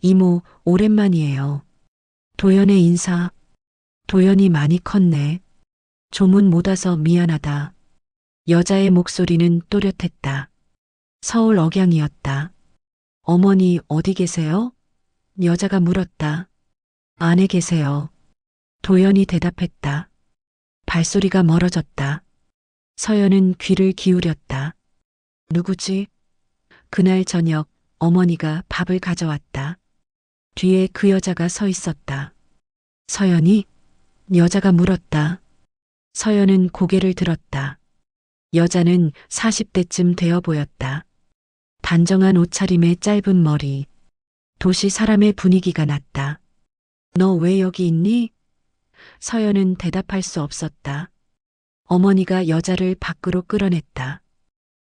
이모, 오랜만이에요. 도연의 인사. 도연이 많이 컸네. 조문 못 와서 미안하다. 여자의 목소리는 또렷했다. 서울 억양이었다. 어머니 어디 계세요? 여자가 물었다. 안에 계세요. 도연이 대답했다. 발소리가 멀어졌다. 서연은 귀를 기울였다. 누구지? 그날 저녁 어머니가 밥을 가져왔다. 뒤에 그 여자가 서 있었다. 서연이? 여자가 물었다. 서연은 고개를 들었다. 여자는 40대쯤 되어 보였다. 단정한 옷차림에 짧은 머리. 도시 사람의 분위기가 났다. 너 왜 여기 있니? 서연은 대답할 수 없었다. 어머니가 여자를 밖으로 끌어냈다.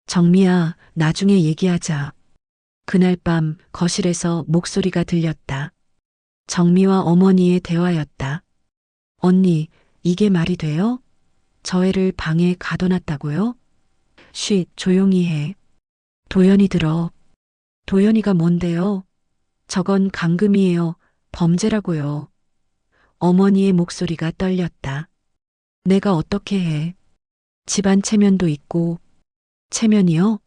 정미야, 나중에 얘기하자. 그날 밤 거실에서 목소리가 들렸다. 정미와 어머니의 대화였다. 언니, 이게 말이 돼요? 저 애를 방에 가둬놨다고요? 쉿, 조용히 해. 도연이 들어. 도연이가 뭔데요? 저건 감금이에요. 범죄라고요. 어머니의 목소리가 떨렸다. 내가 어떻게 해? 집안 체면도 있고. 체면이요?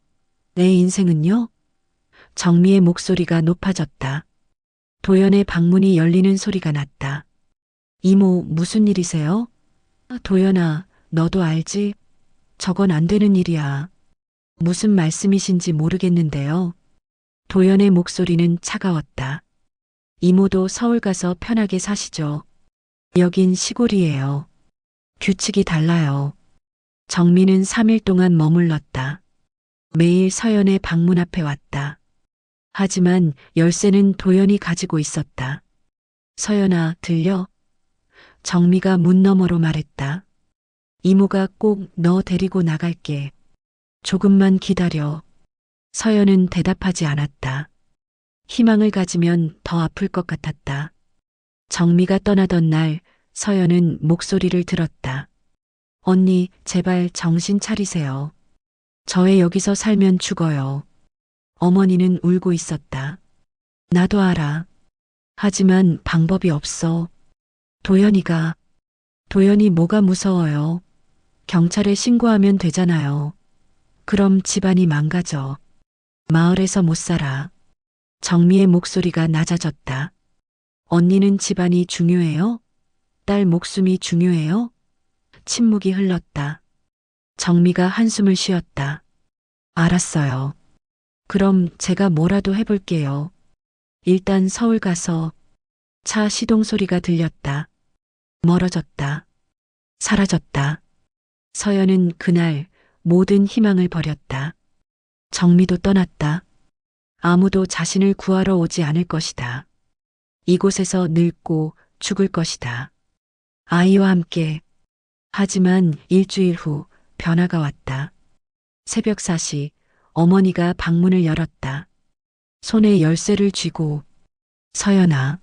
내 인생은요? 정미의 목소리가 높아졌다. 도연의 방문이 열리는 소리가 났다. 이모, 무슨 일이세요? 도연아, 너도 알지? 저건 안 되는 일이야. 무슨 말씀이신지 모르겠는데요. 도연의 목소리는 차가웠다. 이모도 서울 가서 편하게 사시죠. 여긴 시골이에요. 규칙이 달라요. 정민은 3일 동안 머물렀다. 매일 서연의 방문 앞에 왔다. 하지만 열쇠는 도연이 가지고 있었다. 서연아, 들려? 정미가 문 너머로 말했다. 이모가 꼭 너 데리고 나갈게. 조금만 기다려. 서연은 대답하지 않았다. 희망을 가지면 더 아플 것 같았다. 정미가 떠나던 날 서연은 목소리를 들었다. 언니, 제발 정신 차리세요. 저애 여기서 살면 죽어요. 어머니는 울고 있었다. 나도 알아. 하지만 방법이 없어. 도연이가, 도연이 뭐가 무서워요. 경찰에 신고하면 되잖아요. 그럼 집안이 망가져. 마을에서 못 살아. 정미의 목소리가 낮아졌다. 언니는 집안이 중요해요? 딸 목숨이 중요해요? 침묵이 흘렀다. 정미가 한숨을 쉬었다. 알았어요. 그럼 제가 뭐라도 해볼게요. 일단 서울 가서. 차 시동 소리가 들렸다. 멀어졌다. 사라졌다. 서연은 그날 모든 희망을 버렸다. 정미도 떠났다. 아무도 자신을 구하러 오지 않을 것이다. 이곳에서 늙고 죽을 것이다. 아이와 함께. 하지만 일주일 후 변화가 왔다. 새벽 4시 어머니가 방문을 열었다. 손에 열쇠를 쥐고. 서연아.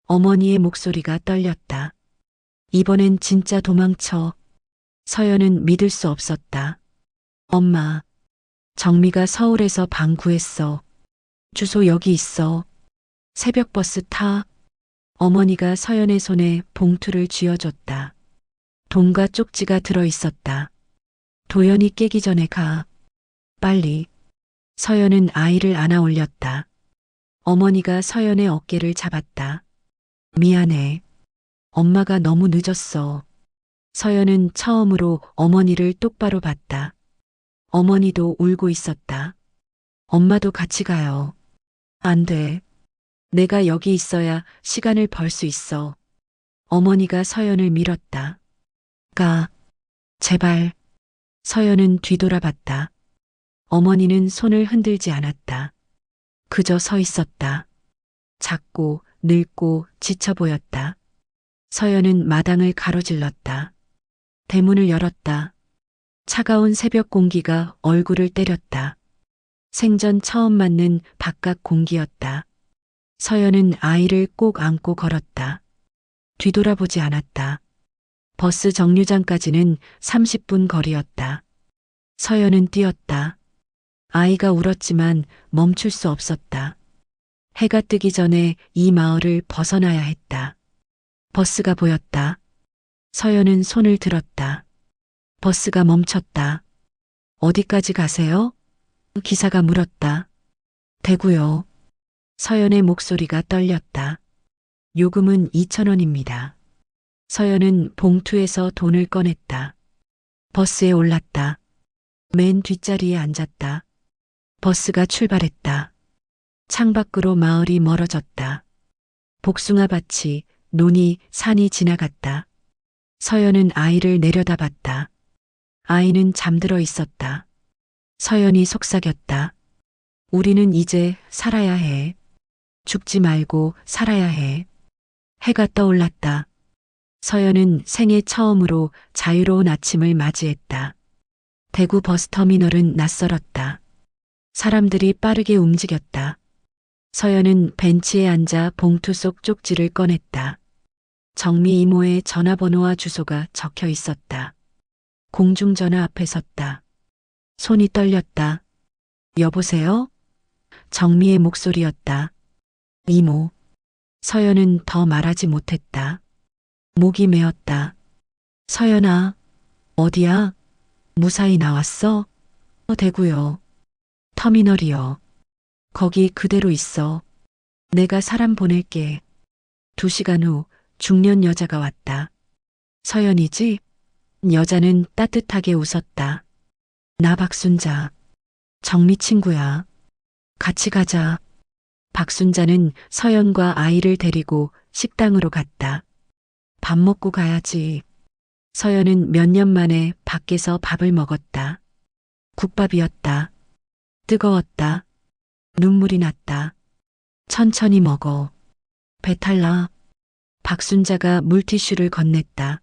어머니의 목소리가 떨렸다. 이번엔 진짜 도망쳐. 서연은 믿을 수 없었다. 엄마. 정미가 서울에서 방 구했어. 주소 여기 있어. 새벽 버스 타. 어머니가 서연의 손에 봉투를 쥐어줬다. 돈과 쪽지가 들어 있었다. 도연이 깨기 전에 가. 빨리. 서연은 아이를 안아 올렸다. 어머니가 서연의 어깨를 잡았다. 미안해. 엄마가 너무 늦었어. 서연은 처음으로 어머니를 똑바로 봤다. 어머니도 울고 있었다. 엄마도 같이 가요. 안 돼. 내가 여기 있어야 시간을 벌 수 있어. 어머니가 서연을 밀었다. 가. 제발. 서연은 뒤돌아봤다. 어머니는 손을 흔들지 않았다. 그저 서 있었다. 작고 늙고 지쳐 보였다. 서연은 마당을 가로질렀다. 대문을 열었다. 차가운 새벽 공기가 얼굴을 때렸다. 생전 처음 맞는 바깥 공기였다. 서연은 아이를 꼭 안고 걸었다. 뒤돌아보지 않았다. 버스 정류장까지는 30분 거리였다. 서연은 뛰었다. 아이가 울었지만 멈출 수 없었다. 해가 뜨기 전에 이 마을을 벗어나야 했다. 버스가 보였다. 서연은 손을 들었다. 버스가 멈췄다. 어디까지 가세요? 기사가 물었다. 대구요. 서연의 목소리가 떨렸다. 요금은 2,000원입니다. 서연은 봉투에서 돈을 꺼냈다. 버스에 올랐다. 맨 뒷자리에 앉았다. 버스가 출발했다. 창밖으로 마을이 멀어졌다. 복숭아밭이, 논이, 산이 지나갔다. 서연은 아이를 내려다봤다. 아이는 잠들어 있었다. 서연이 속삭였다. 우리는 이제 살아야 해. 죽지 말고 살아야 해. 해가 떠올랐다. 서연은 생애 처음으로 자유로운 아침을 맞이했다. 대구 버스터미널은 낯설었다. 사람들이 빠르게 움직였다. 서연은 벤치에 앉아 봉투 속 쪽지를 꺼냈다. 정미 이모의 전화번호와 주소가 적혀 있었다. 공중전화 앞에 섰다. 손이 떨렸다. 여보세요? 정미의 목소리였다. 이모. 서연은 더 말하지 못했다. 목이 메었다. 서연아, 어디야? 무사히 나왔어? 대구요. 터미널이요. 거기 그대로 있어. 내가 사람 보낼게. 2시간 후 중년 여자가 왔다. 서연이지? 여자는 따뜻하게 웃었다. 나 박순자. 정미 친구야. 같이 가자. 박순자는 서연과 아이를 데리고 식당으로 갔다. 밥 먹고 가야지. 서연은 몇 년 만에 밖에서 밥을 먹었다. 국밥이었다. 뜨거웠다. 눈물이 났다. 천천히 먹어. 배탈 나. 박순자가 물티슈를 건넸다.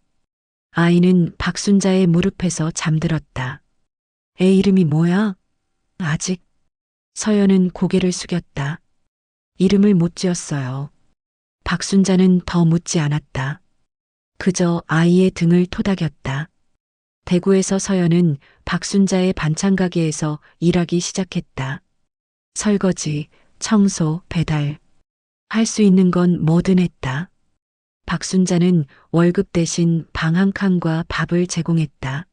아이는 박순자의 무릎에서 잠들었다. 애 이름이 뭐야? 아직. 서연은 고개를 숙였다. 이름을 못 지었어요. 박순자는 더 묻지 않았다. 그저 아이의 등을 토닥였다. 대구에서 서연은 박순자의 반찬 가게에서 일하기 시작했다. 설거지, 청소, 배달. 할 수 있는 건 뭐든 했다. 박순자는 월급 대신 방 한 칸과 밥을 제공했다.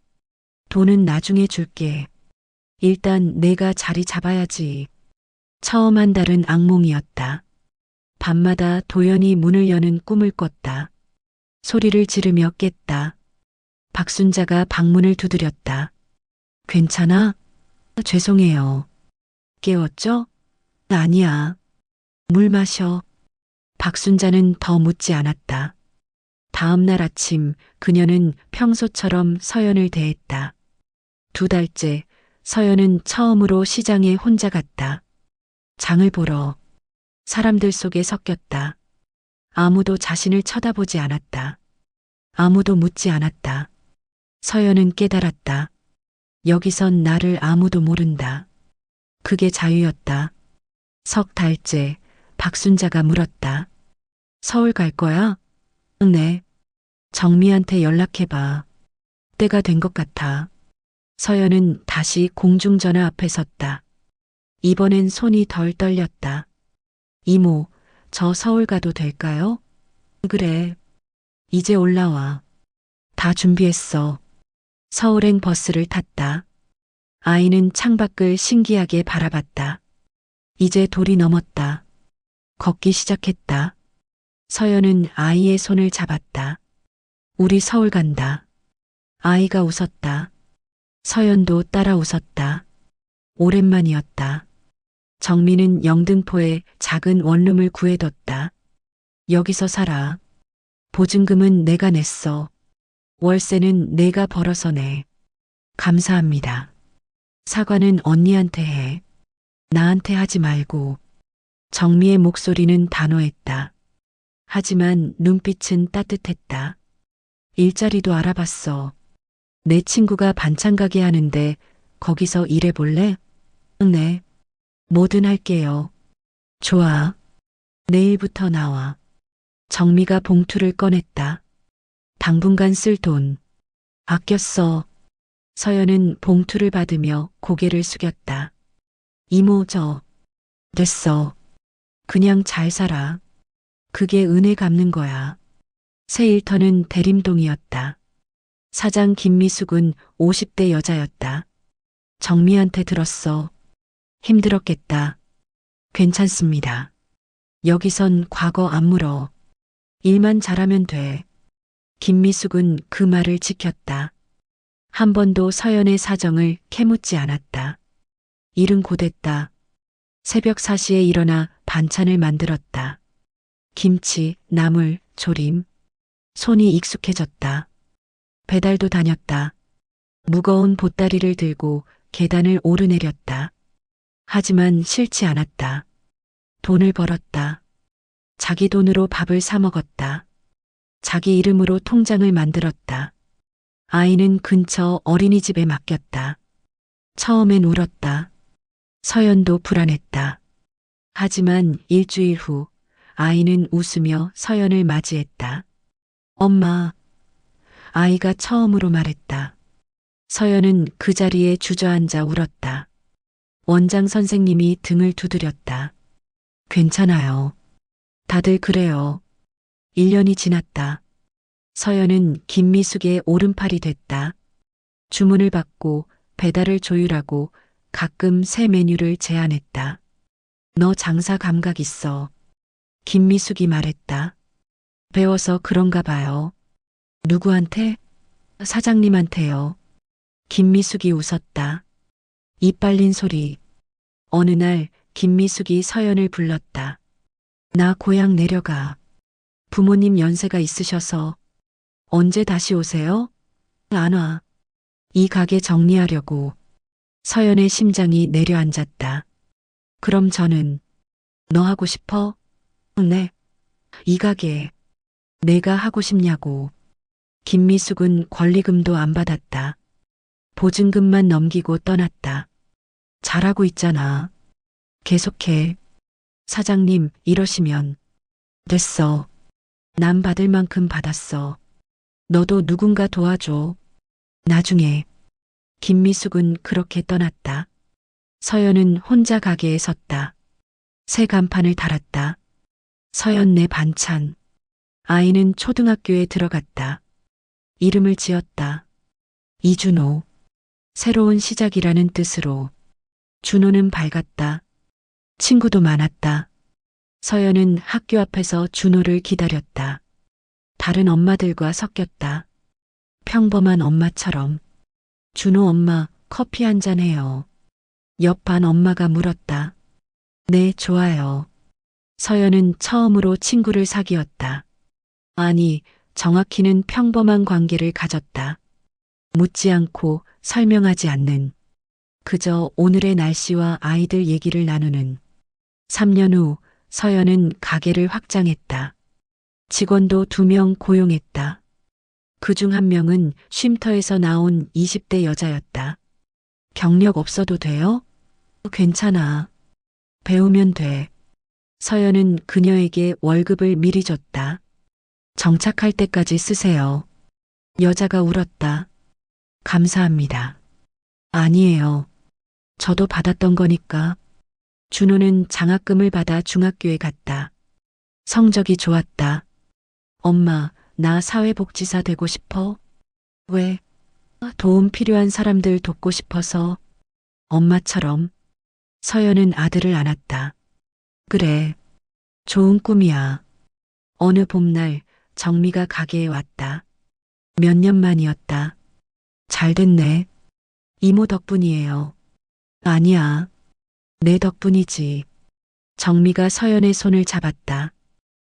돈은 나중에 줄게. 일단 내가 자리 잡아야지. 처음 한 달은 악몽이었다. 밤마다 도연이 문을 여는 꿈을 꿨다. 소리를 지르며 깼다. 박순자가 방문을 두드렸다. 괜찮아? 죄송해요. 깨웠죠? 아니야. 물 마셔. 박순자는 더 묻지 않았다. 다음 날 아침 그녀는 평소처럼 서연을 대했다. 2달째 서연은 처음으로 시장에 혼자 갔다. 장을 보러 사람들 속에 섞였다. 아무도 자신을 쳐다보지 않았다. 아무도 묻지 않았다. 서연은 깨달았다. 여기선 나를 아무도 모른다. 그게 자유였다. 3달째 박순자가 물었다. 서울 갈 거야? 네. 정미한테 연락해봐. 때가 된 것 같아. 서연은 다시 공중전화 앞에 섰다. 이번엔 손이 덜 떨렸다. 이모, 저 서울 가도 될까요? 그래. 이제 올라와. 다 준비했어. 서울행 버스를 탔다. 아이는 창밖을 신기하게 바라봤다. 이제 돌이 넘었다. 걷기 시작했다. 서연은 아이의 손을 잡았다. 우리 서울 간다. 아이가 웃었다. 서연도 따라 웃었다. 오랜만이었다. 정민은 영등포에 작은 원룸을 구해뒀다. 여기서 살아. 보증금은 내가 냈어. 월세는 내가 벌어서 내. 감사합니다. 사과는 언니한테 해. 나한테 하지 말고. 정미의 목소리는 단호했다. 하지만 눈빛은 따뜻했다. 일자리도 알아봤어. 내 친구가 반찬 가게 하는데 거기서 일해볼래? 네. 뭐든 할게요. 좋아. 내일부터 나와. 정미가 봉투를 꺼냈다. 당분간 쓸 돈. 아꼈어. 서연은 봉투를 받으며 고개를 숙였다. 이모 됐어. 그냥 잘 살아. 그게 은혜 갚는 거야. 새 일터는 대림동이었다. 사장 김미숙은 50대 여자였다. 정미한테 들었어. 힘들었겠다. 괜찮습니다. 여기선 과거 안 물어. 일만 잘하면 돼. 김미숙은 그 말을 지켰다. 한 번도 서연의 사정을 캐묻지 않았다. 일은 곧했다. 새벽 4시에 일어나 반찬을 만들었다. 김치, 나물, 조림. 손이 익숙해졌다. 배달도 다녔다. 무거운 보따리를 들고 계단을 오르내렸다. 하지만 싫지 않았다. 돈을 벌었다. 자기 돈으로 밥을 사 먹었다. 자기 이름으로 통장을 만들었다. 아이는 근처 어린이집에 맡겼다. 처음엔 울었다. 서연도 불안했다. 하지만 일주일 후 아이는 웃으며 서연을 맞이했다. 엄마. 아이가 처음으로 말했다. 서연은 그 자리에 주저앉아 울었다. 원장 선생님이 등을 두드렸다. 괜찮아요. 다들 그래요. 1년이 지났다. 서연은 김미숙의 오른팔이 됐다. 주문을 받고 배달을 조율하고 가끔 새 메뉴를 제안했다. 너 장사 감각 있어. 김미숙이 말했다. 배워서 그런가 봐요. 누구한테? 사장님한테요. 김미숙이 웃었다. 입 빨린 소리. 어느 날 김미숙이 서연을 불렀다. 나 고향 내려가. 부모님 연세가 있으셔서. 언제 다시 오세요? 안 와. 이 가게 정리하려고. 서연의 심장이 내려앉았다. 그럼 저는 너 하고 싶어? 네. 이 가게 내가 하고 싶냐고. 김미숙은 권리금도 안 받았다. 보증금만 넘기고 떠났다. 잘하고 있잖아. 계속해. 사장님, 이러시면. 됐어. 남 받을 만큼 받았어. 너도 누군가 도와줘. 나중에. 김미숙은 그렇게 떠났다. 서연은 혼자 가게에 섰다. 새 간판을 달았다. 서연 내 반찬. 아이는 초등학교에 들어갔다. 이름을 지었다. 이준호. 새로운 시작이라는 뜻으로. 준호는 밝았다. 친구도 많았다. 서연은 학교 앞에서 준호를 기다렸다. 다른 엄마들과 섞였다. 평범한 엄마처럼. 준호 엄마, 커피 한 잔 해요. 옆 반 엄마가 물었다. 네, 좋아요. 서연은 처음으로 친구를 사귀었다. 아니, 정확히는 평범한 관계를 가졌다. 묻지 않고 설명하지 않는. 그저 오늘의 날씨와 아이들 얘기를 나누는. 3년 후 서연은 가게를 확장했다. 직원도 2명 고용했다. 그중 1명은 쉼터에서 나온 20대 여자였다. 경력 없어도 돼요? 괜찮아. 배우면 돼. 서연은 그녀에게 월급을 미리 줬다. 정착할 때까지 쓰세요. 여자가 울었다. 감사합니다. 아니에요. 저도 받았던 거니까. 준호는 장학금을 받아 중학교에 갔다. 성적이 좋았다. 엄마, 나 사회복지사 되고 싶어. 왜? 도움 필요한 사람들 돕고 싶어서. 엄마처럼. 서연은 아들을 안았다. 그래. 좋은 꿈이야. 어느 봄날 정미가 가게에 왔다. 몇 년 만이었다. 잘 됐네. 이모 덕분이에요. 아니야. 내 덕분이지. 정미가 서연의 손을 잡았다.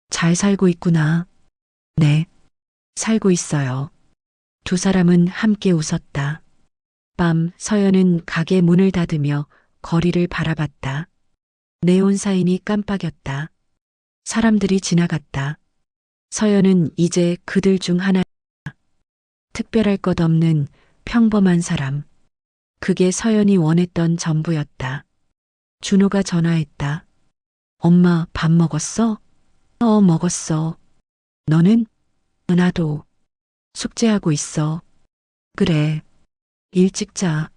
잘 살고 있구나. 네. 살고 있어요. 두 사람은 함께 웃었다. 밤 서연은 가게 문을 닫으며 거리를 바라봤다. 네온 사인이 깜빡였다. 사람들이 지나갔다. 서연은 이제 그들 중 하나. 특별할 것 없는 평범한 사람. 그게 서연이 원했던 전부였다. 준호가 전화했다. 엄마 밥 먹었어? 먹었어. 너는? 나도. 숙제하고 있어. 그래. 일찍 자.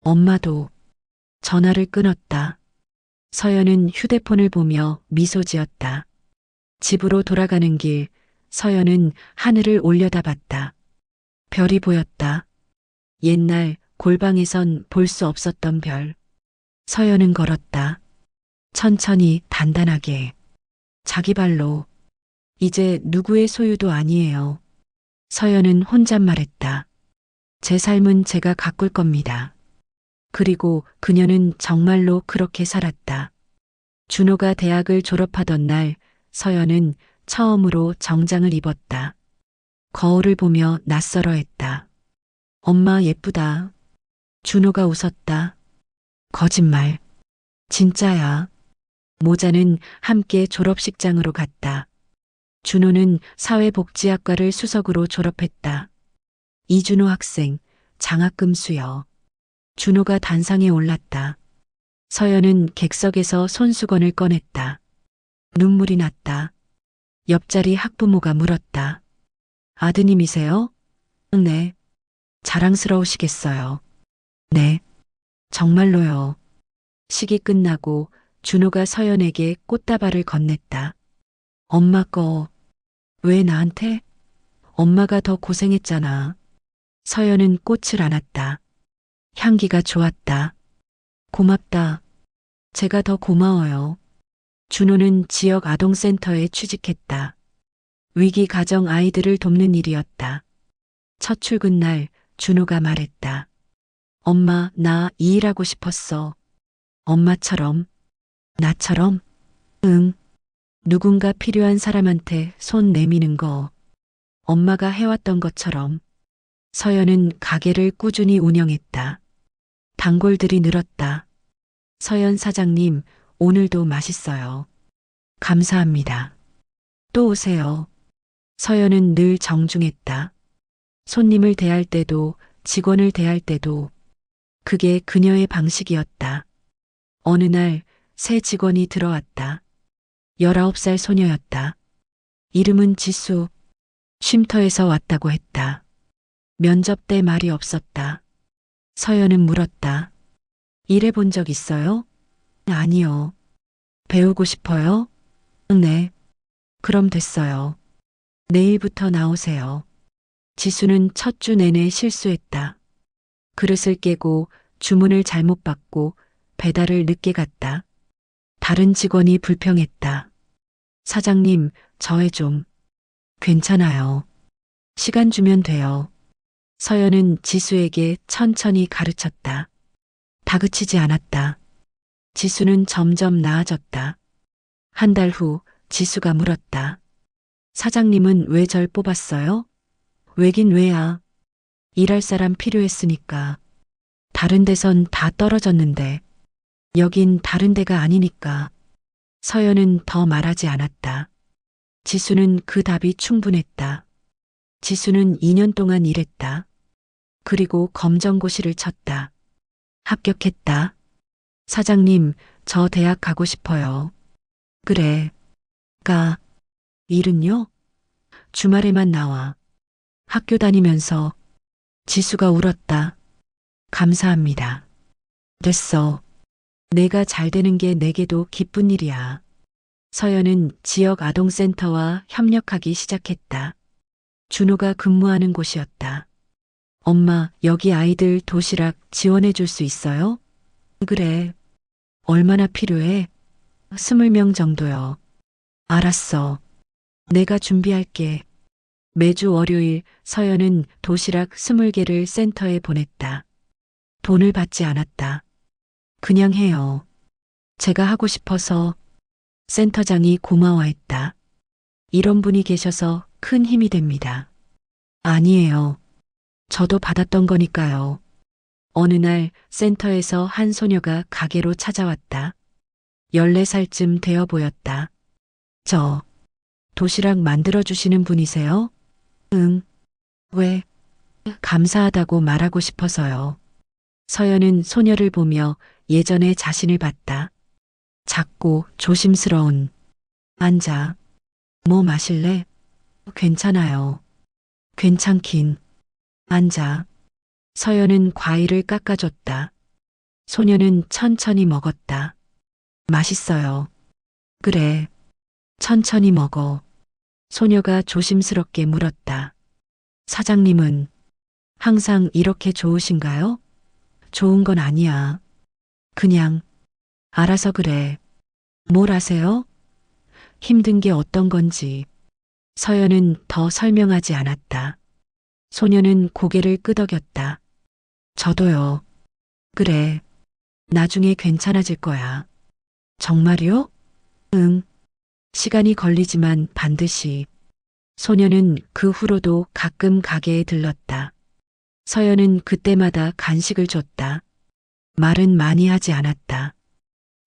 엄마도. 전화를 끊었다. 서연은 휴대폰을 보며 미소 지었다. 집으로 돌아가는 길, 서연은 하늘을 올려다봤다. 별이 보였다. 옛날 골방에선 볼 수 없었던 별. 서연은 걸었다. 천천히 단단하게. 자기 발로. 이제 누구의 소유도 아니에요. 서연은 혼잣말했다. 제 삶은 제가 가꿀 겁니다. 그리고 그녀는 정말로 그렇게 살았다. 준호가 대학을 졸업하던 날 서연은 처음으로 정장을 입었다. 거울을 보며 낯설어했다. 엄마 예쁘다. 준호가 웃었다. 거짓말. 진짜야. 모자는 함께 졸업식장으로 갔다. 준호는 사회복지학과를 수석으로 졸업했다. 이준호 학생, 장학금 수여. 준호가 단상에 올랐다. 서연은 객석에서 손수건을 꺼냈다. 눈물이 났다. 옆자리 학부모가 물었다. 아드님이세요? 네. 자랑스러우시겠어요. 네. 정말로요. 식이 끝나고 준호가 서연에게 꽃다발을 건넸다. 엄마 거. 왜 나한테? 엄마가 더 고생했잖아. 서연은 꽃을 안았다. 향기가 좋았다. 고맙다. 제가 더 고마워요. 준호는 지역 아동센터에 취직했다. 위기 가정 아이들을 돕는 일이었다. 첫 출근 날 준호가 말했다. 엄마, 나 이 일하고 싶었어. 엄마처럼. 나처럼? 응. 누군가 필요한 사람한테 손 내미는 거. 엄마가 해왔던 것처럼. 서연은 가게를 꾸준히 운영했다. 단골들이 늘었다. 서연 사장님, 오늘도 맛있어요. 감사합니다. 또 오세요. 서연은 늘 정중했다. 손님을 대할 때도 직원을 대할 때도 그게 그녀의 방식이었다. 어느 날 새 직원이 들어왔다. 19살 소녀였다. 이름은 지수. 쉼터에서 왔다고 했다. 면접 때 말이 없었다. 서연은 물었다. 일해본 적 있어요? 아니요. 배우고 싶어요? 네. 그럼 됐어요. 내일부터 나오세요. 지수는 첫 주 내내 실수했다. 그릇을 깨고 주문을 잘못 받고 배달을 늦게 갔다. 다른 직원이 불평했다. 사장님, 저애 좀. 괜찮아요. 시간 주면 돼요. 서연은 지수에게 천천히 가르쳤다. 다그치지 않았다. 지수는 점점 나아졌다. 한 달 후 지수가 물었다. 사장님은 왜 절 뽑았어요? 왜긴 왜야. 일할 사람 필요했으니까. 다른 데선 다 떨어졌는데 여긴 다른 데가 아니니까. 서연은 더 말하지 않았다. 지수는 그 답이 충분했다. 지수는 2년 동안 일했다. 그리고 검정고시를 쳤다. 합격했다. 사장님, 저 대학 가고 싶어요. 그래. 가. 일은요? 주말에만 나와. 학교 다니면서. 지수가 울었다. 감사합니다. 됐어. 내가 잘 되는 게 내게도 기쁜 일이야. 서연은 지역 아동센터와 협력하기 시작했다. 준호가 근무하는 곳이었다. 엄마, 여기 아이들 도시락 지원해 줄 수 있어요? 그래. 얼마나 필요해? 20명 정도요. 알았어. 내가 준비할게. 매주 월요일 서연은 도시락 20개를 센터에 보냈다. 돈을 받지 않았다. 그냥 해요. 제가 하고 싶어서. 센터장이 고마워했다. 이런 분이 계셔서 큰 힘이 됩니다. 아니에요. 저도 받았던 거니까요. 어느 날 센터에서 한 소녀가 가게로 찾아왔다. 14살쯤 되어 보였다. 저, 도시락 만들어주시는 분이세요? 응. 왜? 감사하다고 말하고 싶어서요. 서연은 소녀를 보며 예전의 자신을 봤다. 작고 조심스러운. 앉아. 뭐 마실래? 괜찮아요. 괜찮긴. 앉아. 서연은 과일을 깎아줬다. 소녀는 천천히 먹었다. 맛있어요. 그래. 천천히 먹어. 소녀가 조심스럽게 물었다. 사장님은 항상 이렇게 좋으신가요? 좋은 건 아니야. 그냥 알아서 그래. 뭘 아세요? 힘든 게 어떤 건지. 서연은 더 설명하지 않았다. 소녀는 고개를 끄덕였다. 저도요. 그래. 나중에 괜찮아질 거야. 정말요? 응. 시간이 걸리지만 반드시. 소녀는 그 후로도 가끔 가게에 들렀다. 서연은 그때마다 간식을 줬다. 말은 많이 하지 않았다.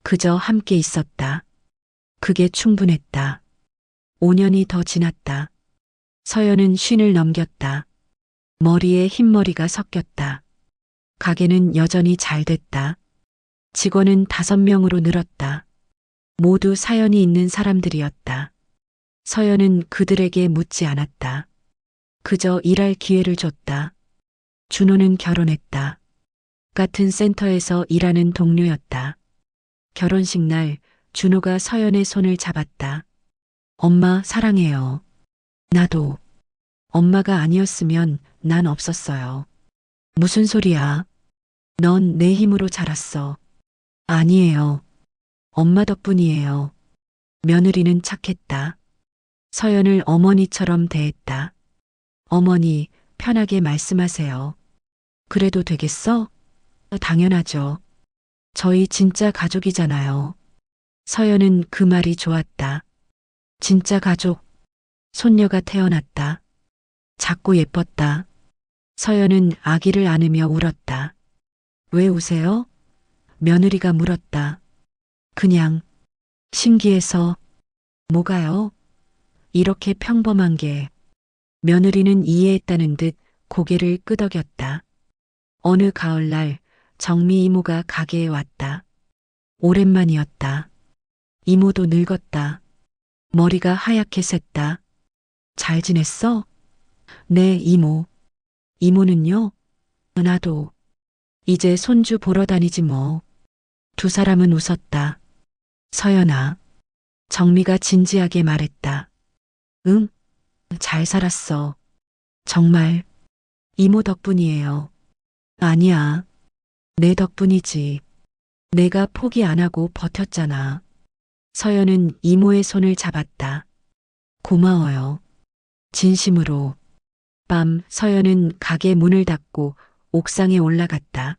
그저 함께 있었다. 그게 충분했다. 5년이 더 지났다. 서연은 쉰을 넘겼다. 머리에 흰머리가 섞였다. 가게는 여전히 잘 됐다. 직원은 5명으로 늘었다. 모두 사연이 있는 사람들이었다. 서연은 그들에게 묻지 않았다. 그저 일할 기회를 줬다. 준호는 결혼했다. 같은 센터에서 일하는 동료였다. 결혼식 날 준호가 서연의 손을 잡았다. 엄마 사랑해요. 나도. 엄마가 아니었으면 난 없었어요. 무슨 소리야? 넌 내 힘으로 자랐어. 아니에요. 엄마 덕분이에요. 며느리는 착했다. 서연을 어머니처럼 대했다. 어머니, 편하게 말씀하세요. 그래도 되겠어? 당연하죠. 저희 진짜 가족이잖아요. 서연은 그 말이 좋았다. 진짜 가족. 손녀가 태어났다. 작고 예뻤다. 서연은 아기를 안으며 울었다. 왜 우세요? 며느리가 물었다. 그냥 신기해서. 뭐가요? 이렇게 평범한 게. 며느리는 이해했다는 듯 고개를 끄덕였다. 어느 가을날 정미 이모가 가게에 왔다. 오랜만이었다. 이모도 늙었다. 머리가 하얗게 샜다. 잘 지냈어? 네, 이모. 이모는요? 나도. 이제 손주 보러 다니지 뭐. 두 사람은 웃었다. 서연아. 정미가 진지하게 말했다. 응? 잘 살았어. 정말. 이모 덕분이에요. 아니야. 내 덕분이지. 내가 포기 안 하고 버텼잖아. 서연은 이모의 손을 잡았다. 고마워요. 진심으로. 밤 서연은 가게 문을 닫고 옥상에 올라갔다.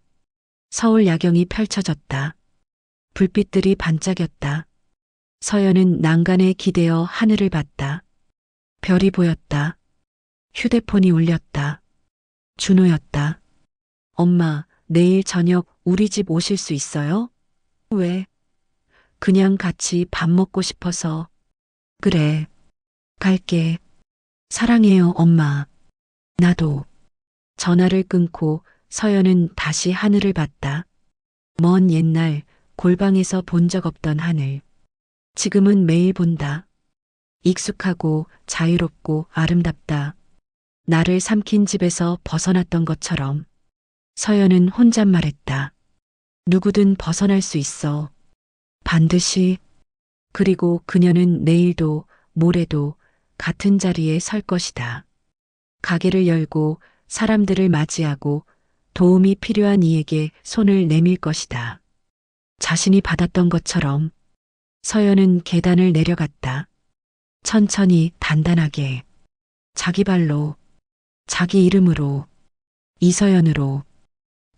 서울 야경이 펼쳐졌다. 불빛들이 반짝였다. 서연은 난간에 기대어 하늘을 봤다. 별이 보였다. 휴대폰이 울렸다. 준호였다. 엄마, 내일 저녁 우리 집 오실 수 있어요? 왜? 그냥 같이 밥 먹고 싶어서. 그래. 갈게. 사랑해요, 엄마. 나도. 전화를 끊고 서연은 다시 하늘을 봤다. 먼 옛날 골방에서 본 적 없던 하늘. 지금은 매일 본다. 익숙하고 자유롭고 아름답다. 나를 삼킨 집에서 벗어났던 것처럼. 서연은 혼잣말했다. 누구든 벗어날 수 있어. 반드시. 그리고 그녀는 내일도 모레도 같은 자리에 설 것이다. 가게를 열고 사람들을 맞이하고 도움이 필요한 이에게 손을 내밀 것이다. 자신이 받았던 것처럼. 서연은 계단을 내려갔다. 천천히 단단하게. 자기 발로. 자기 이름으로. 이서연으로.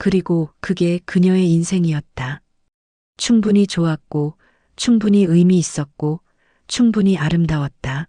그리고 그게 그녀의 인생이었다. 충분히 좋았고, 충분히 의미 있었고, 충분히 아름다웠다.